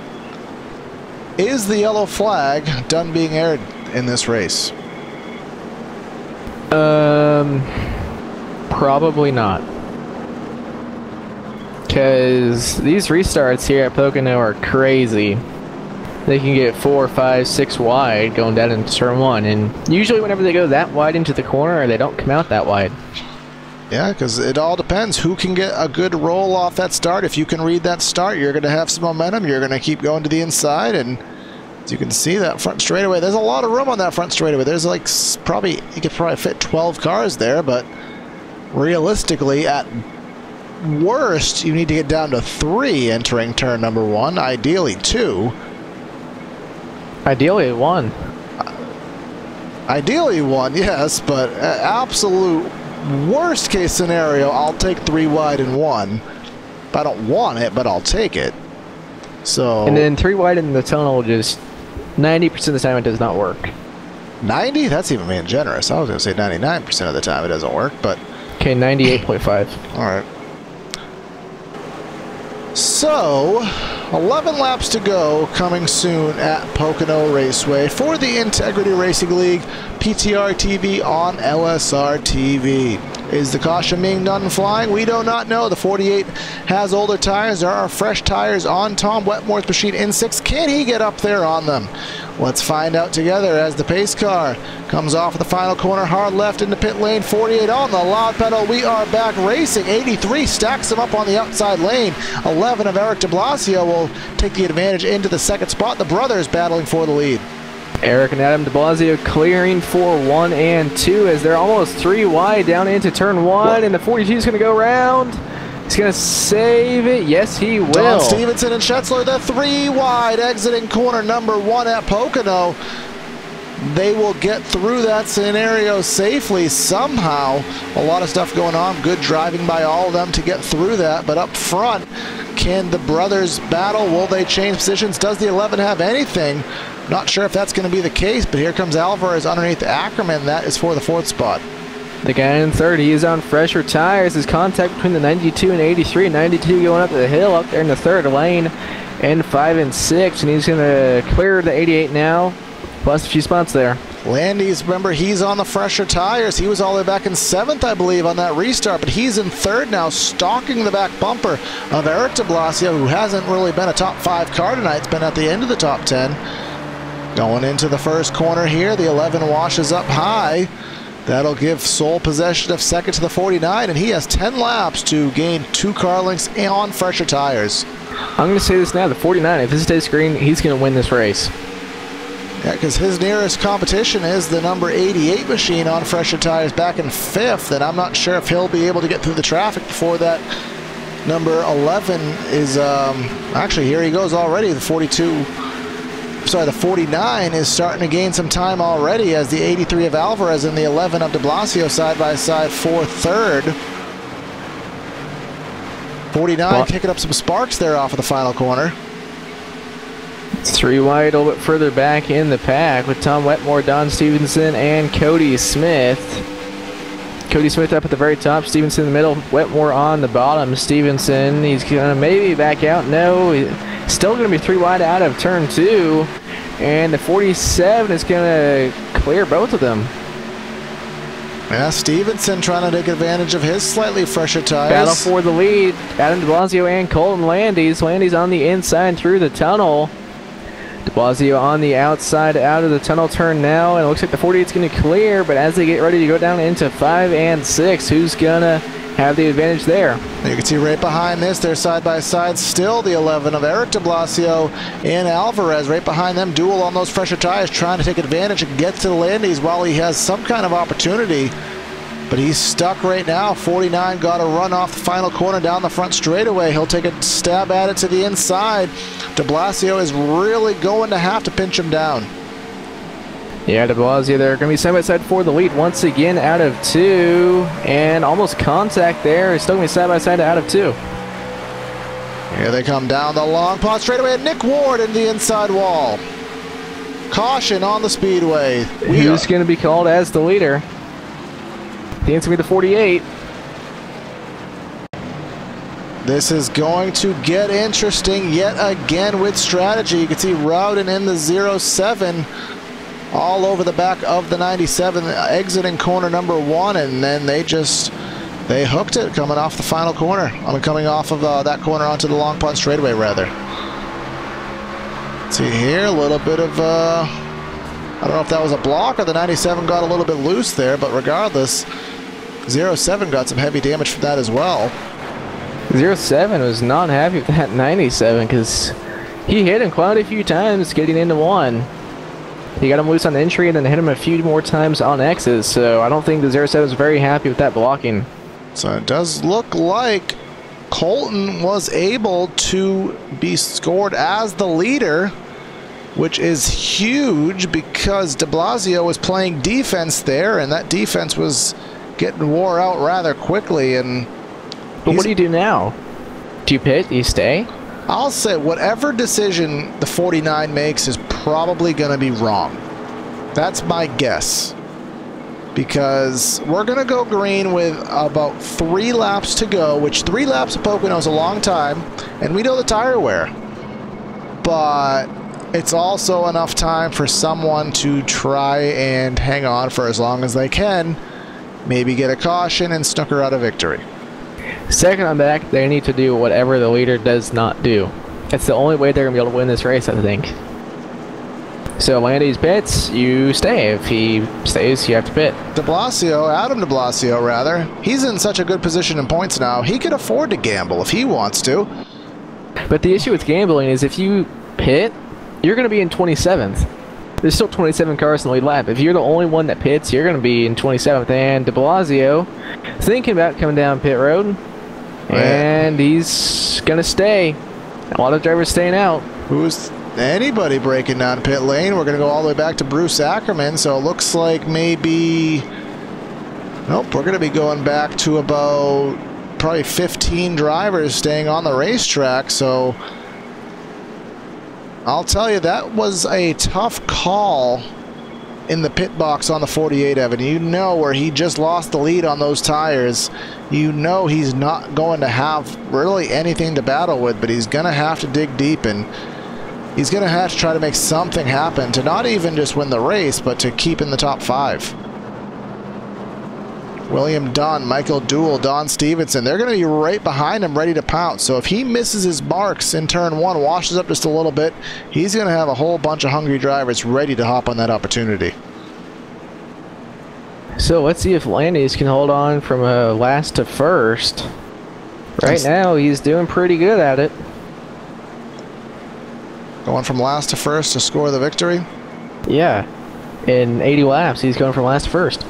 Speaker 2: is the yellow flag done being aired in this race?
Speaker 3: Probably not. Because these restarts here at Pocono are crazy. They can get 4, 5, 6 wide going down into turn 1, and usually whenever they go that wide into the corner, they don't come out that wide.
Speaker 2: Yeah, because it all depends who can get a good roll off that start. If you can read that start, you're going to have some momentum. You're going to keep going to the inside, and as you can see, that front straightaway, there's a lot of room on that front straightaway. There's like you could probably fit 12 cars there, but realistically, at worst, you need to get down to 3 entering turn number 1, ideally 2.
Speaker 3: Ideally 1.
Speaker 2: Ideally 1, yes, but absolute worst case scenario, I'll take 3 wide and 1. I don't want it, but I'll take it. So. And
Speaker 3: then 3 wide in the tunnel, just 90% of the time it does not work.
Speaker 2: 90? That's even being generous. I was going to say 99% of the time it doesn't work, but.
Speaker 3: Okay, 98.5.
Speaker 2: All right. So, 11 laps to go, coming soon at Pocono Raceway for the Integrity Racing League PTR TV on LSRTV. Is the caution being done flying? We do not know. The 48 has older tires. There are fresh tires on Tom Wetmore's machine in 6. Can he get up there on them? Let's find out together as the pace car comes off of the final corner, hard left into pit lane. 48 on the loud pedal. We are back racing. 83 stacks him up on the outside lane. 11 of Eric de Blasio will take the advantage into the second spot. The brothers battling for the lead.
Speaker 3: Eric and Adam de Blasio clearing for 1 and 2 as they're almost 3 wide down into turn 1, and the 42 is going to go around. He's going to save it. Yes, he will.
Speaker 2: Don Stevenson and Schetzler, the 3 wide exiting corner number 1 at Pocono. They will get through that scenario safely somehow. A lot of stuff going on. Good driving by all of them to get through that. But up front, can the brothers battle? Will they change positions? Does the 11 have anything? Not sure if that's going to be the case, but here comes Alvarez underneath Ackerman. That is for the 4th spot.
Speaker 3: The guy in 3rd, he is on fresher tires. His contact between the 92 and 83. 92 going up the hill up there in the 3rd lane, and 5 and 6, and he's going to clear the 88 now, plus a few spots there.
Speaker 2: Landis, remember, he's on the fresher tires. He was all the way back in 7th, I believe, on that restart, but he's in 3rd now, stalking the back bumper of Eric de Blasio, who hasn't really been a top 5 car tonight. It's been at the end of the top 10. Going into the first corner here, the 11 washes up high. That'll give sole possession of 2nd to the 49, and he has 10 laps to gain 2 car lengths on fresher tires.
Speaker 3: I'm going to say this now, the 49, if this stays green, he's going to win this race.
Speaker 2: Yeah, because his nearest competition is the number 88 machine on fresher tires back in 5th, and I'm not sure if he'll be able to get through the traffic before that number 11 is, actually, here he goes already, the 49 is starting to gain some time already as the 83 of Alvarez and the 11 of de Blasio side by side for 3rd. 49 kicking up some sparks there off of the final corner.
Speaker 3: It's 3 wide, a little bit further back in the pack with Tom Wetmore, Don Stevenson, and Cody Smith. Cody Smith up at the very top, Stevenson in the middle, Wetmore on the bottom. Stevenson, he's going to maybe back out. No, he's still going to be 3 wide out of turn 2. And the 47 is going to clear both of them.
Speaker 2: Yeah, Stevenson trying to take advantage of his slightly fresher tires.
Speaker 3: Battle for the lead. Adam de Blasio and Colton Landis. Landis on the inside through the tunnel. De Blasio on the outside out of the tunnel turn now, and it looks like the 48 is going to clear, but as they get ready to go down into 5 and 6, who's going to have the advantage there?
Speaker 2: You can see right behind this, they're side by side, still the 11 of Eric de Blasio and Alvarez. Right behind them, duel on those fresher tires, trying to take advantage and get to the Landis while he has some kind of opportunity. But he's stuck right now. 49 got a run off the final corner down the front straightaway. He'll take a stab at it to the inside. De Blasio is really going to have to pinch him down.
Speaker 3: Yeah, de Blasio, they're going to be side by side for the lead once again out of 2. And almost contact there. It's still going to be side by side out of 2.
Speaker 2: Here they come down the long pot straightaway, and Nick Ward into the inside wall. Caution on the speedway.
Speaker 3: Who's going to be called as the leader? I think it's going to be the 48.
Speaker 2: This is going to get interesting yet again with strategy. You can see Rowden in the 07 all over the back of the 97, exiting corner number 1, and then they hooked it coming off the final corner. I mean, coming off of that corner onto the long putt straightaway, rather. See here, a little bit of, I don't know if that was a block or the 97 got a little bit loose there, but regardless, 07 got some heavy damage from that as well.
Speaker 3: 07 was not happy with that 97 because he hit him quite a few times getting into 1. He got him loose on the entry and then hit him a few more times on X's, so I don't think the 07 is very happy with that blocking.
Speaker 2: So it does look like Colton was able to be scored as the leader, which is huge because de Blasio was playing defense there, and that defense was getting wore out rather quickly. But
Speaker 3: what do you do now? Do you pit? Do you stay?
Speaker 2: I'll say whatever decision the 49 makes is probably going to be wrong. That's my guess. Because we're going to go green with about 3 laps to go, which 3 laps of Pocono is a long time, and we know the tire wear. But it's also enough time for someone to try and hang on for as long as they can, maybe get a caution and snooker out a victory.
Speaker 3: Second on back, they need to do whatever the leader does not do. That's the only way they're going to be able to win this race, I think. So Landy's pits, you stay. If he stays, you have to pit.
Speaker 2: De Blasio, Adam de Blasio rather, he's in such a good position in points now, he could afford to gamble if he wants to.
Speaker 3: But the issue with gambling is if you pit, you're going to be in 27th. There's still 27 cars in the lead lap. If you're the only one that pits, you're going to be in 27th. And de Blasio thinking about coming down pit road. And he's going to stay. A lot of drivers staying out.
Speaker 2: Who's anybody breaking down pit lane? We're going to go all the way back to Bruce Ackerman. So it looks like maybe... Nope, we're going to be going back to about probably 15 drivers staying on the racetrack. So I'll tell you, that was a tough call in the pit box on the 48, Evan. You know, where he just lost the lead on those tires, you know he's not going to have really anything to battle with, but he's going to have to dig deep, and he's going to have to try to make something happen to not even just win the race, but to keep in the top 5. William Dunn, Michael Duell, Don Stevenson, they're going to be right behind him ready to pounce. So if he misses his marks in turn 1, washes up just a little bit, he's going to have a whole bunch of hungry drivers ready to hop on that opportunity.
Speaker 3: So let's see if Landis can hold on from last to first. Right now he's doing pretty good at it.
Speaker 2: Going from last to first to score the victory?
Speaker 3: Yeah. In 80 laps, he's going from last to first.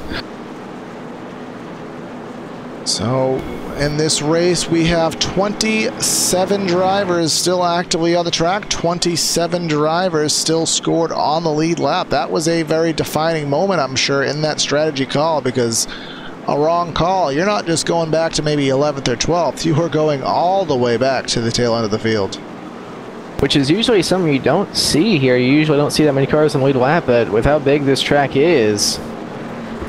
Speaker 2: So in this race, we have 27 drivers still actively on the track. 27 drivers still scored on the lead lap. That was a very defining moment, I'm sure, in that strategy call, because a wrong call, you're not just going back to maybe 11th or 12th. You are going all the way back to the tail end of the field.
Speaker 3: Which is usually something you don't see here. You usually don't see that many cars in the lead lap, but with how big this track is,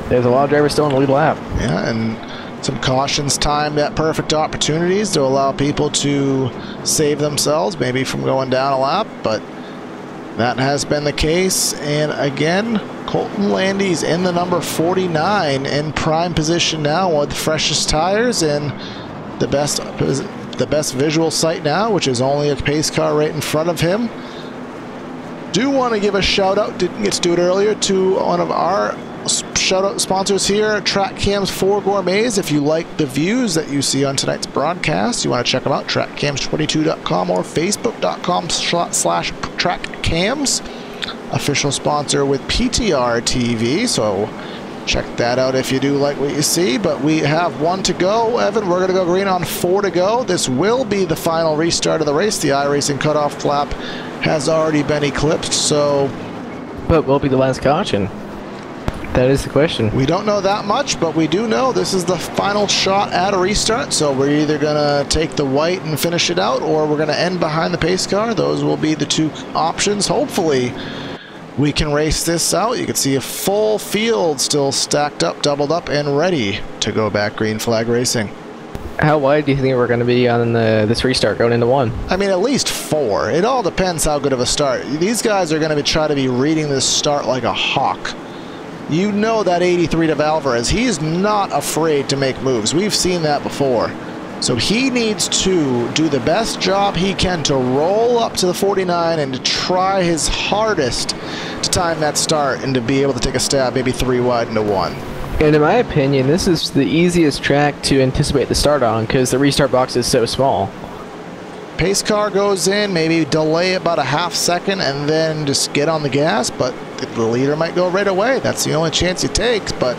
Speaker 3: there's a lot of drivers still in the lead lap.
Speaker 2: Yeah, and some cautions timed at perfect opportunities to allow people to save themselves, maybe from going down a lap, but that has been the case. And again, Colton Landy's in the number 49 in prime position now with the freshest tires and the best visual sight now, which is only a pace car right in front of him. Do want to give a shout out, didn't get to do it earlier, to one of our shout out sponsors here, Track Cams 4 Gourmets. If you like the views that you see on tonight's broadcast, you want to check them out, trackcams22.com or facebook.com/trackcams. Official sponsor with PTR TV, so check that out if you do like what you see. But we have 1 to go, Evan. We're going to go green on 4 to go. This will be the final restart of the race. The iRacing cutoff lap has already been eclipsed, so
Speaker 3: but will be the last caution? That is the question.
Speaker 2: We don't know that much, but we do know this is the final shot at a restart, so we're either going to take the white and finish it out, or we're going to end behind the pace car. Those will be the two options. Hopefully, we can race this out. You can see a full field still stacked up, doubled up, and ready to go back green flag racing.
Speaker 3: How wide do you think we're going to be on this restart going into 1?
Speaker 2: I mean, at least 4. It all depends how good of a start. These guys are going to try to be reading this start like a hawk. You know that 83 to Alvarez, he's not afraid to make moves. We've seen that before. So he needs to do the best job he can to roll up to the 49 and to try his hardest to time that start and to be able to take a stab, maybe 3 wide into 1.
Speaker 3: And in my opinion, this is the easiest track to anticipate the start on because the restart box is so small.
Speaker 2: Pace car goes in, maybe delay about a half second and then just get on the gas, but the leader might go right away. That's the only chance he takes, but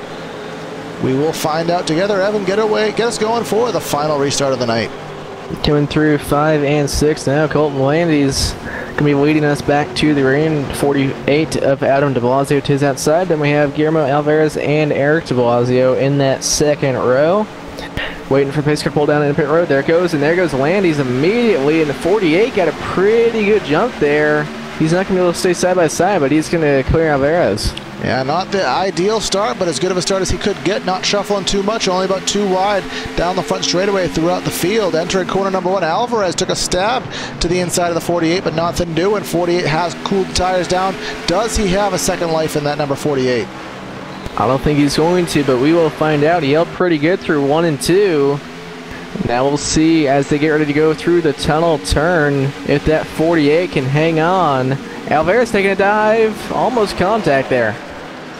Speaker 2: we will find out together. Evan, get us going for the final restart of the night.
Speaker 3: Coming through 5 and 6 now, Colton Landy's going to be leading us back to the green. 48 of Adam de Blasio to his outside. Then we have Guillermo Alvarez and Eric de Blasio in that second row. Waiting for pace car to pull down in the pit road. There it goes, and there goes Landy's immediately in the 48. Got a pretty good jump there. He's not going to be able to stay side by side, but he's going to clear Alvarez.
Speaker 2: Yeah, not the ideal start, but as good of a start as he could get. Not shuffling too much, only about 2 wide down the front straightaway throughout the field. Entering corner number 1, Alvarez took a stab to the inside of the 48, but nothing doing. 48 has cooled the tires down. Does he have a second life in that number 48?
Speaker 3: I don't think he's going to, but we will find out. He held pretty good through 1 and 2. Now we'll see as they get ready to go through the tunnel turn if that 48 can hang on. Alvarez taking a dive, almost contact there.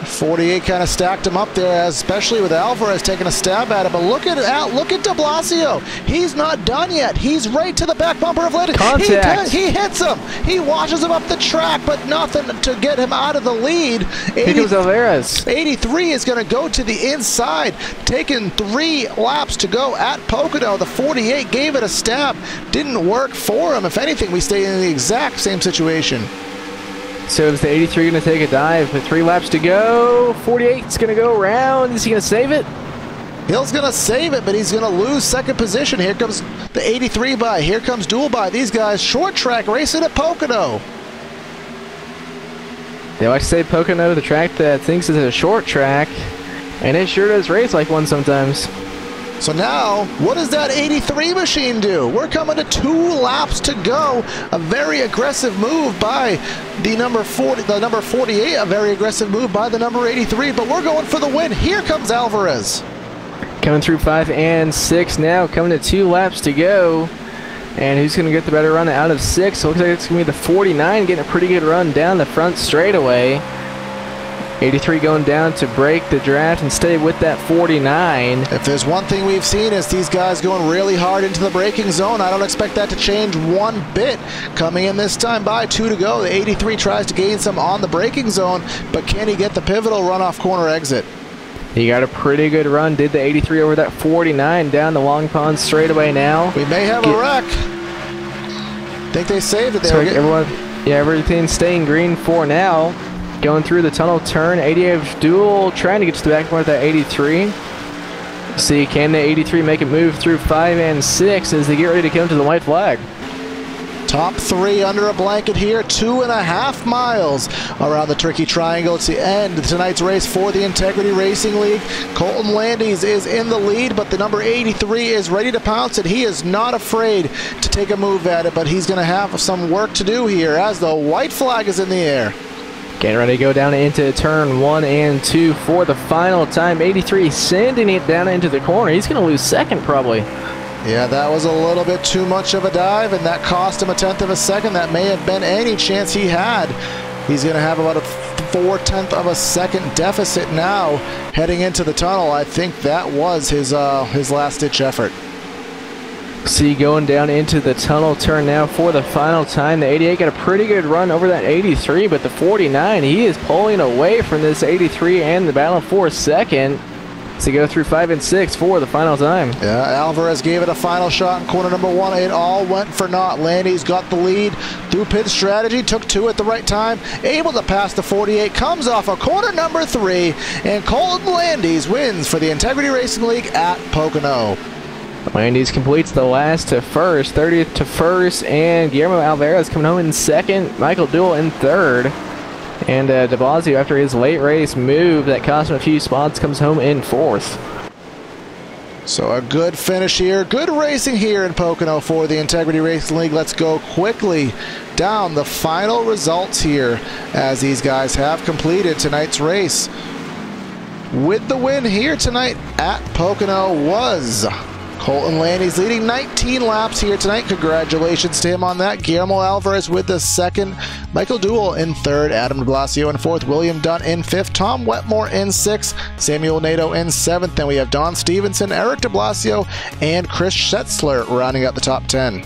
Speaker 2: 48 kind of stacked him up there, especially with Alvarez taking a stab at it. But look at de Blasio. He's not done yet. He's right to the back bumper of Landon.
Speaker 3: Contact.
Speaker 2: He hits him. He washes him up the track, but nothing to get him out of the lead.
Speaker 3: Here comes Alvarez.
Speaker 2: 83 is going to go to the inside, taking 3 laps to go at Pocono. The 48 gave it a stab. Didn't work for him. If anything, we stay in the exact same situation.
Speaker 3: So is the 83 going to take a dive with 3 laps to go? 48's going to go around. Is he going to save it?
Speaker 2: Hill's going to save it, but he's going to lose second position. Here comes the 83 by. Here comes Dual by. These guys short track racing at Pocono.
Speaker 3: They like to say Pocono, the track that thinks it's a short track, and it sure does race like one sometimes.
Speaker 2: So now, what does that 83 machine do? We're coming to 2 laps to go. A very aggressive move by the number 48. A very aggressive move by the number 83. But we're going for the win. Here comes Alvarez.
Speaker 3: Coming through 5 and 6 now. Coming to 2 laps to go. And who's going to get the better run out of 6? Looks like it's going to be the 49 getting a pretty good run down the front straightaway. 83 going down to break the draft and stay with that 49.
Speaker 2: If there's one thing we've seen is these guys going really hard into the braking zone. I don't expect that to change one bit. Coming in this time by 2 to go. The 83 tries to gain some on the braking zone, but can he get the pivotal runoff corner exit?
Speaker 3: He got a pretty good run. Did the 83 over that 49 down the Long Pond straightaway now.
Speaker 2: We may have a wreck. Think they saved it there.
Speaker 3: Everything's staying green for now. Going through the tunnel turn, 88 Dual trying to get to the back of that 83. See, can the 83 make it move through 5 and 6 as they get ready to come to the white flag?
Speaker 2: Top 3 under a blanket here, 2.5 miles around the tricky triangle. It's the end of tonight's race for the Integrity Racing League. Colton Landis is in the lead, but the number 83 is ready to pounce it. He is not afraid to take a move at it, but he's going to have some work to do here as the white flag is in the air.
Speaker 3: Getting ready to go down into turn 1 and 2 for the final time. 83 sending it down into the corner. He's going to lose second probably.
Speaker 2: Yeah, that was a little bit too much of a dive, and that cost him a 1/10 of a second. That may have been any chance he had. He's going to have about a 4/10 of a second deficit now heading into the tunnel. I think that was his last-ditch effort.
Speaker 3: See, going down into the tunnel turn now for the final time. The 88 got a pretty good run over that 83, but the 49, he is pulling away from this 83 and the battle for second. to go through 5 and 6 for the final time.
Speaker 2: Yeah, Alvarez gave it a final shot in corner number 1. It all went for naught. Landy's got the lead through pit strategy, took 2 at the right time, able to pass the 48, comes off of corner number 3, and Colton Landis wins for the Integrity Racing League at Pocono.
Speaker 3: Landis completes the last to first, 30th to first, and Guillermo Alvarez coming home in second, Michael Duell in third. And de Blasio, after his late race move that cost him a few spots, comes home in fourth.
Speaker 2: So a good finish here, good racing here in Pocono for the Integrity Racing League. Let's go quickly down the final results here as these guys have completed tonight's race. With the win here tonight at Pocono was Colton Landis, leading 19 laps here tonight. Congratulations to him on that. Guillermo Alvarez with the second. Michael Duell in third. Adam de Blasio in fourth. William Dunn in fifth. Tom Wetmore in sixth. Samuel Nato in seventh. Then we have Don Stevenson, Eric de Blasio, and Chris Schetzler rounding out the top 10.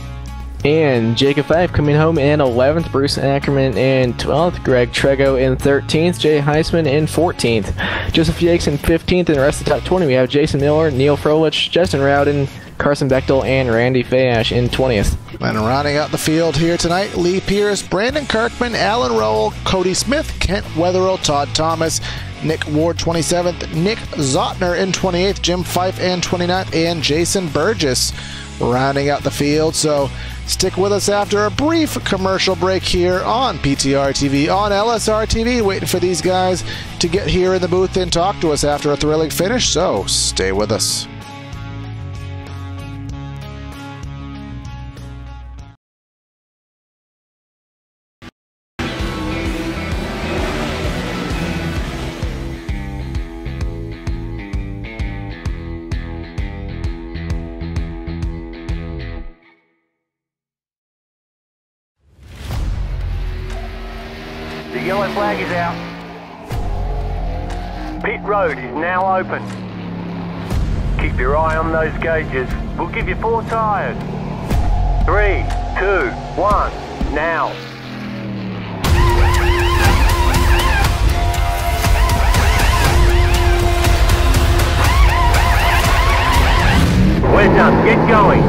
Speaker 3: And Jacob 5 coming home in 11th, Bruce Ackerman in 12th, Greg Trego in 13th, Jay Heisman in 14th, Joseph Yakes in 15th, and the rest of the top 20 we have Jason Miller, Neil Froelich, Justin Rowden, Carson Bechtel, and Randy Fayash in 20th.
Speaker 2: And rounding out the field here tonight, Lee Pierce, Brandon Kirkman, Alan Rowell, Cody Smith, Kent Wetherill, Todd Thomas, Nick Ward 27th, Nick Zotner in 28th, Jim Fife in 29th, and Jason Burgess rounding out the field. So stick with us after a brief commercial break here on PTR TV, on LSR TV, waiting for these guys to get here in the booth and talk to us after a thrilling finish, so stay with us.
Speaker 6: The yellow flag is out. Pit road is now open. Keep your eye on those gauges. We'll give you 4 tyres. 3, 2, 1, now. We're done. Get going.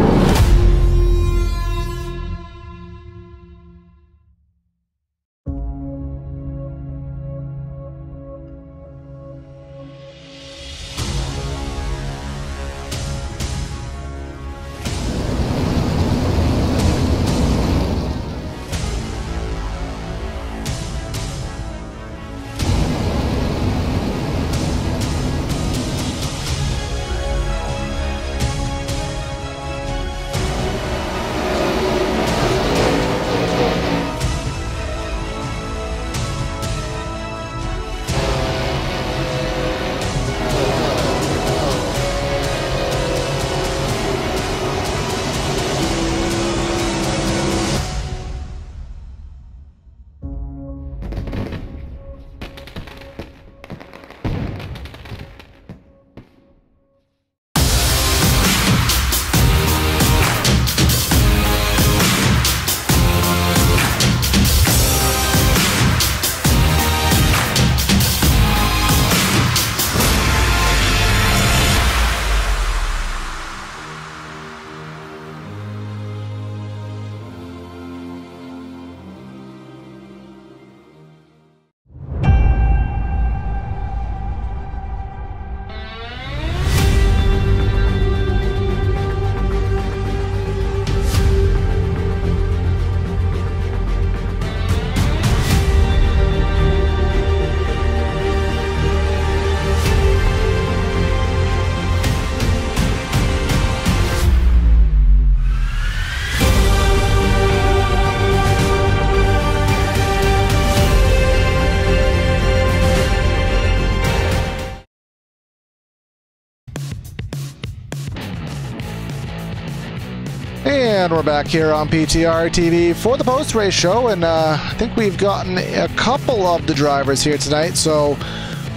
Speaker 2: And we're back here on PTR TV for the post-race show, and I think we've gotten a couple of the drivers here tonight, so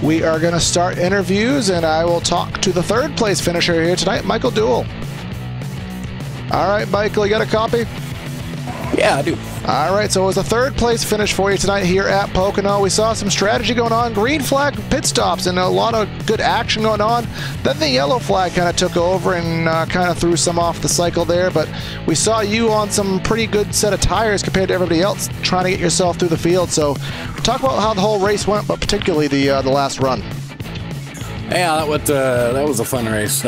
Speaker 2: we are going to start interviews, and I will talk to the third place finisher here tonight, Michael Duell. All right, Michael, you got a copy?
Speaker 7: Yeah, I do.
Speaker 2: All right, so it was a third place finish for you tonight here at Pocono. We saw some strategy going on, green flag pit stops, and a lot of good action going on. Then the yellow flag kind of took over and kind of threw some off the cycle there, but we saw you on some pretty good set of tires compared to everybody else trying to get yourself through the field. So talk about how the whole race went, but particularly the last run.
Speaker 7: Yeah, that was a fun race.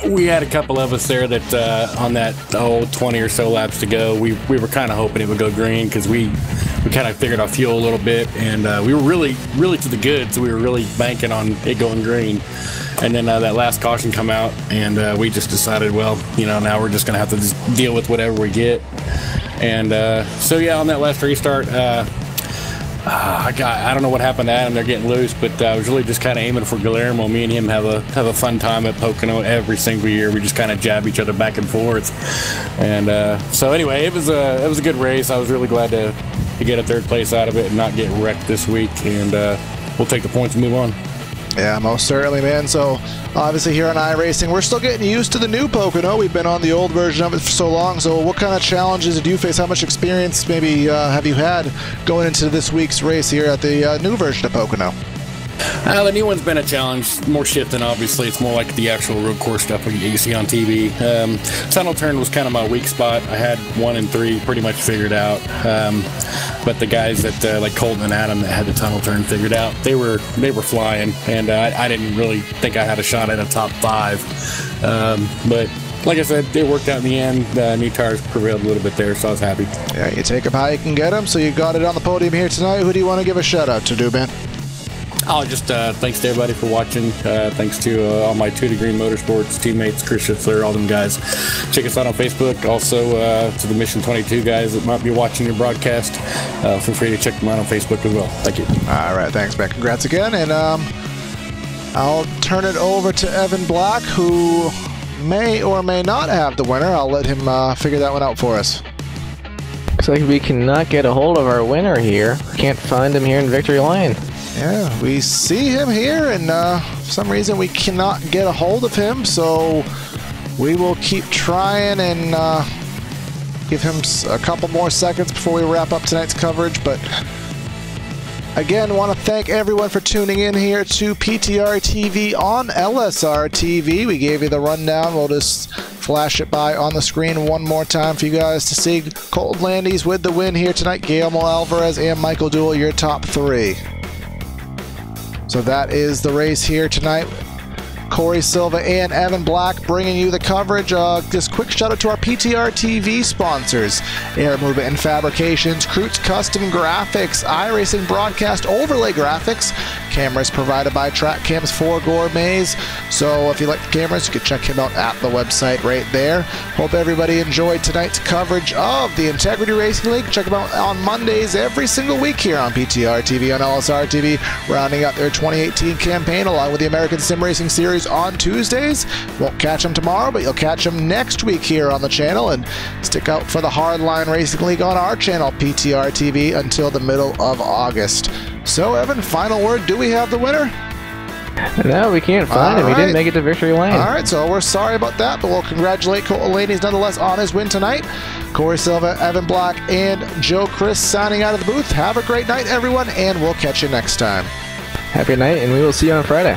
Speaker 7: We had a couple of us there that on that whole 20 or so laps to go, we were kind of hoping it would go green because we kind of figured our fuel a little bit, and we were really to the good, so we were really banking on it going green. And then that last caution come out, and we just decided, well, you know, now we're just gonna have to just deal with whatever we get. And so yeah, on that last restart, I don't know what happened to Adam. They're getting loose, but I was really just kind of aiming for Guillermo. Me and him have a fun time at Pocono every single year. We just kind of jab each other back and forth. And so anyway, it was a good race. I was really glad to get a third place out of it and not get wrecked this week. And we'll take the points and move on.
Speaker 2: Yeah, most certainly, man. So obviously here on iRacing, we're still getting used to the new Pocono. We've been on the old version of it for so long. So what kind of challenges did you face? How much experience maybe have you had going into this week's race here at the new version of Pocono?
Speaker 7: The new one's been a challenge, more shifting obviously. It's more like the actual road course stuff you see on TV. Tunnel turn was kind of my weak spot. I had 1 and 3 pretty much figured out. But the guys that like Colton and Adam that had the tunnel turn figured out, they were flying, and I didn't really think I had a shot at a top 5. But like I said, it worked out in the end. New tires prevailed a little bit there, so I was happy.
Speaker 2: Yeah, you take them how you can get them. So you got it on the podium here tonight. Who do you want to give a shout out to, man?
Speaker 7: Oh, just thanks to everybody for watching. Thanks to all my 2 Degree Motorsports teammates, Chris Schitzler, all them guys. Check us out on Facebook. Also, to the Mission 22 guys that might be watching your broadcast, feel free to check them out on Facebook as well. Thank you.
Speaker 2: All right, thanks, man. Congrats again. And I'll turn it over to Evan Black, who may or may not have the winner. I'll let him figure that one out for us.
Speaker 3: Looks like we cannot get a hold of our winner here. Can't find him here in Victory Lane.
Speaker 2: Yeah, we see him here, and for some reason we cannot get a hold of him, so we will keep trying and give him a couple more seconds before we wrap up tonight's coverage. But again, want to thank everyone for tuning in here to PTR TV on LSRTV. We gave you the rundown. We'll just flash it by on the screen one more time for you guys to see. Colton Landis with the win here tonight. Guillermo Alvarez and Michael Duell, your top 3. So that is the race here tonight. Corey Silva and Evan Black bringing you the coverage. Just quick shout out to our PTR TV sponsors: Air Movement and Fabrications, Kreutz Custom Graphics, iRacing Broadcast Overlay Graphics, cameras provided by Track Cams 4 Gourmets. So if you like the cameras, you can check him out at the website right there. Hope everybody enjoyed tonight's coverage of the Integrity Racing League. Check them out on Mondays every single week here on PTR TV on LSR TV, rounding out their 2018 campaign along with the American Sim Racing Series on Tuesdays. Won't catch them tomorrow, but you'll catch them next week here on the channel, and stick out for the Hardline Racing League on our channel, PTR TV, until the middle of August. So, Evan, final word, do we have the winner?
Speaker 3: No, we can't find him. He didn't make it to Victory Lane.
Speaker 2: All right, so we're sorry about that, but we'll congratulate Colton Landis nonetheless on his win tonight. Corey Silva, Evan Black, and Joe Chris signing out of the booth. Have a great night, everyone, and we'll catch you next time.
Speaker 3: Happy night, and we will see you on Friday.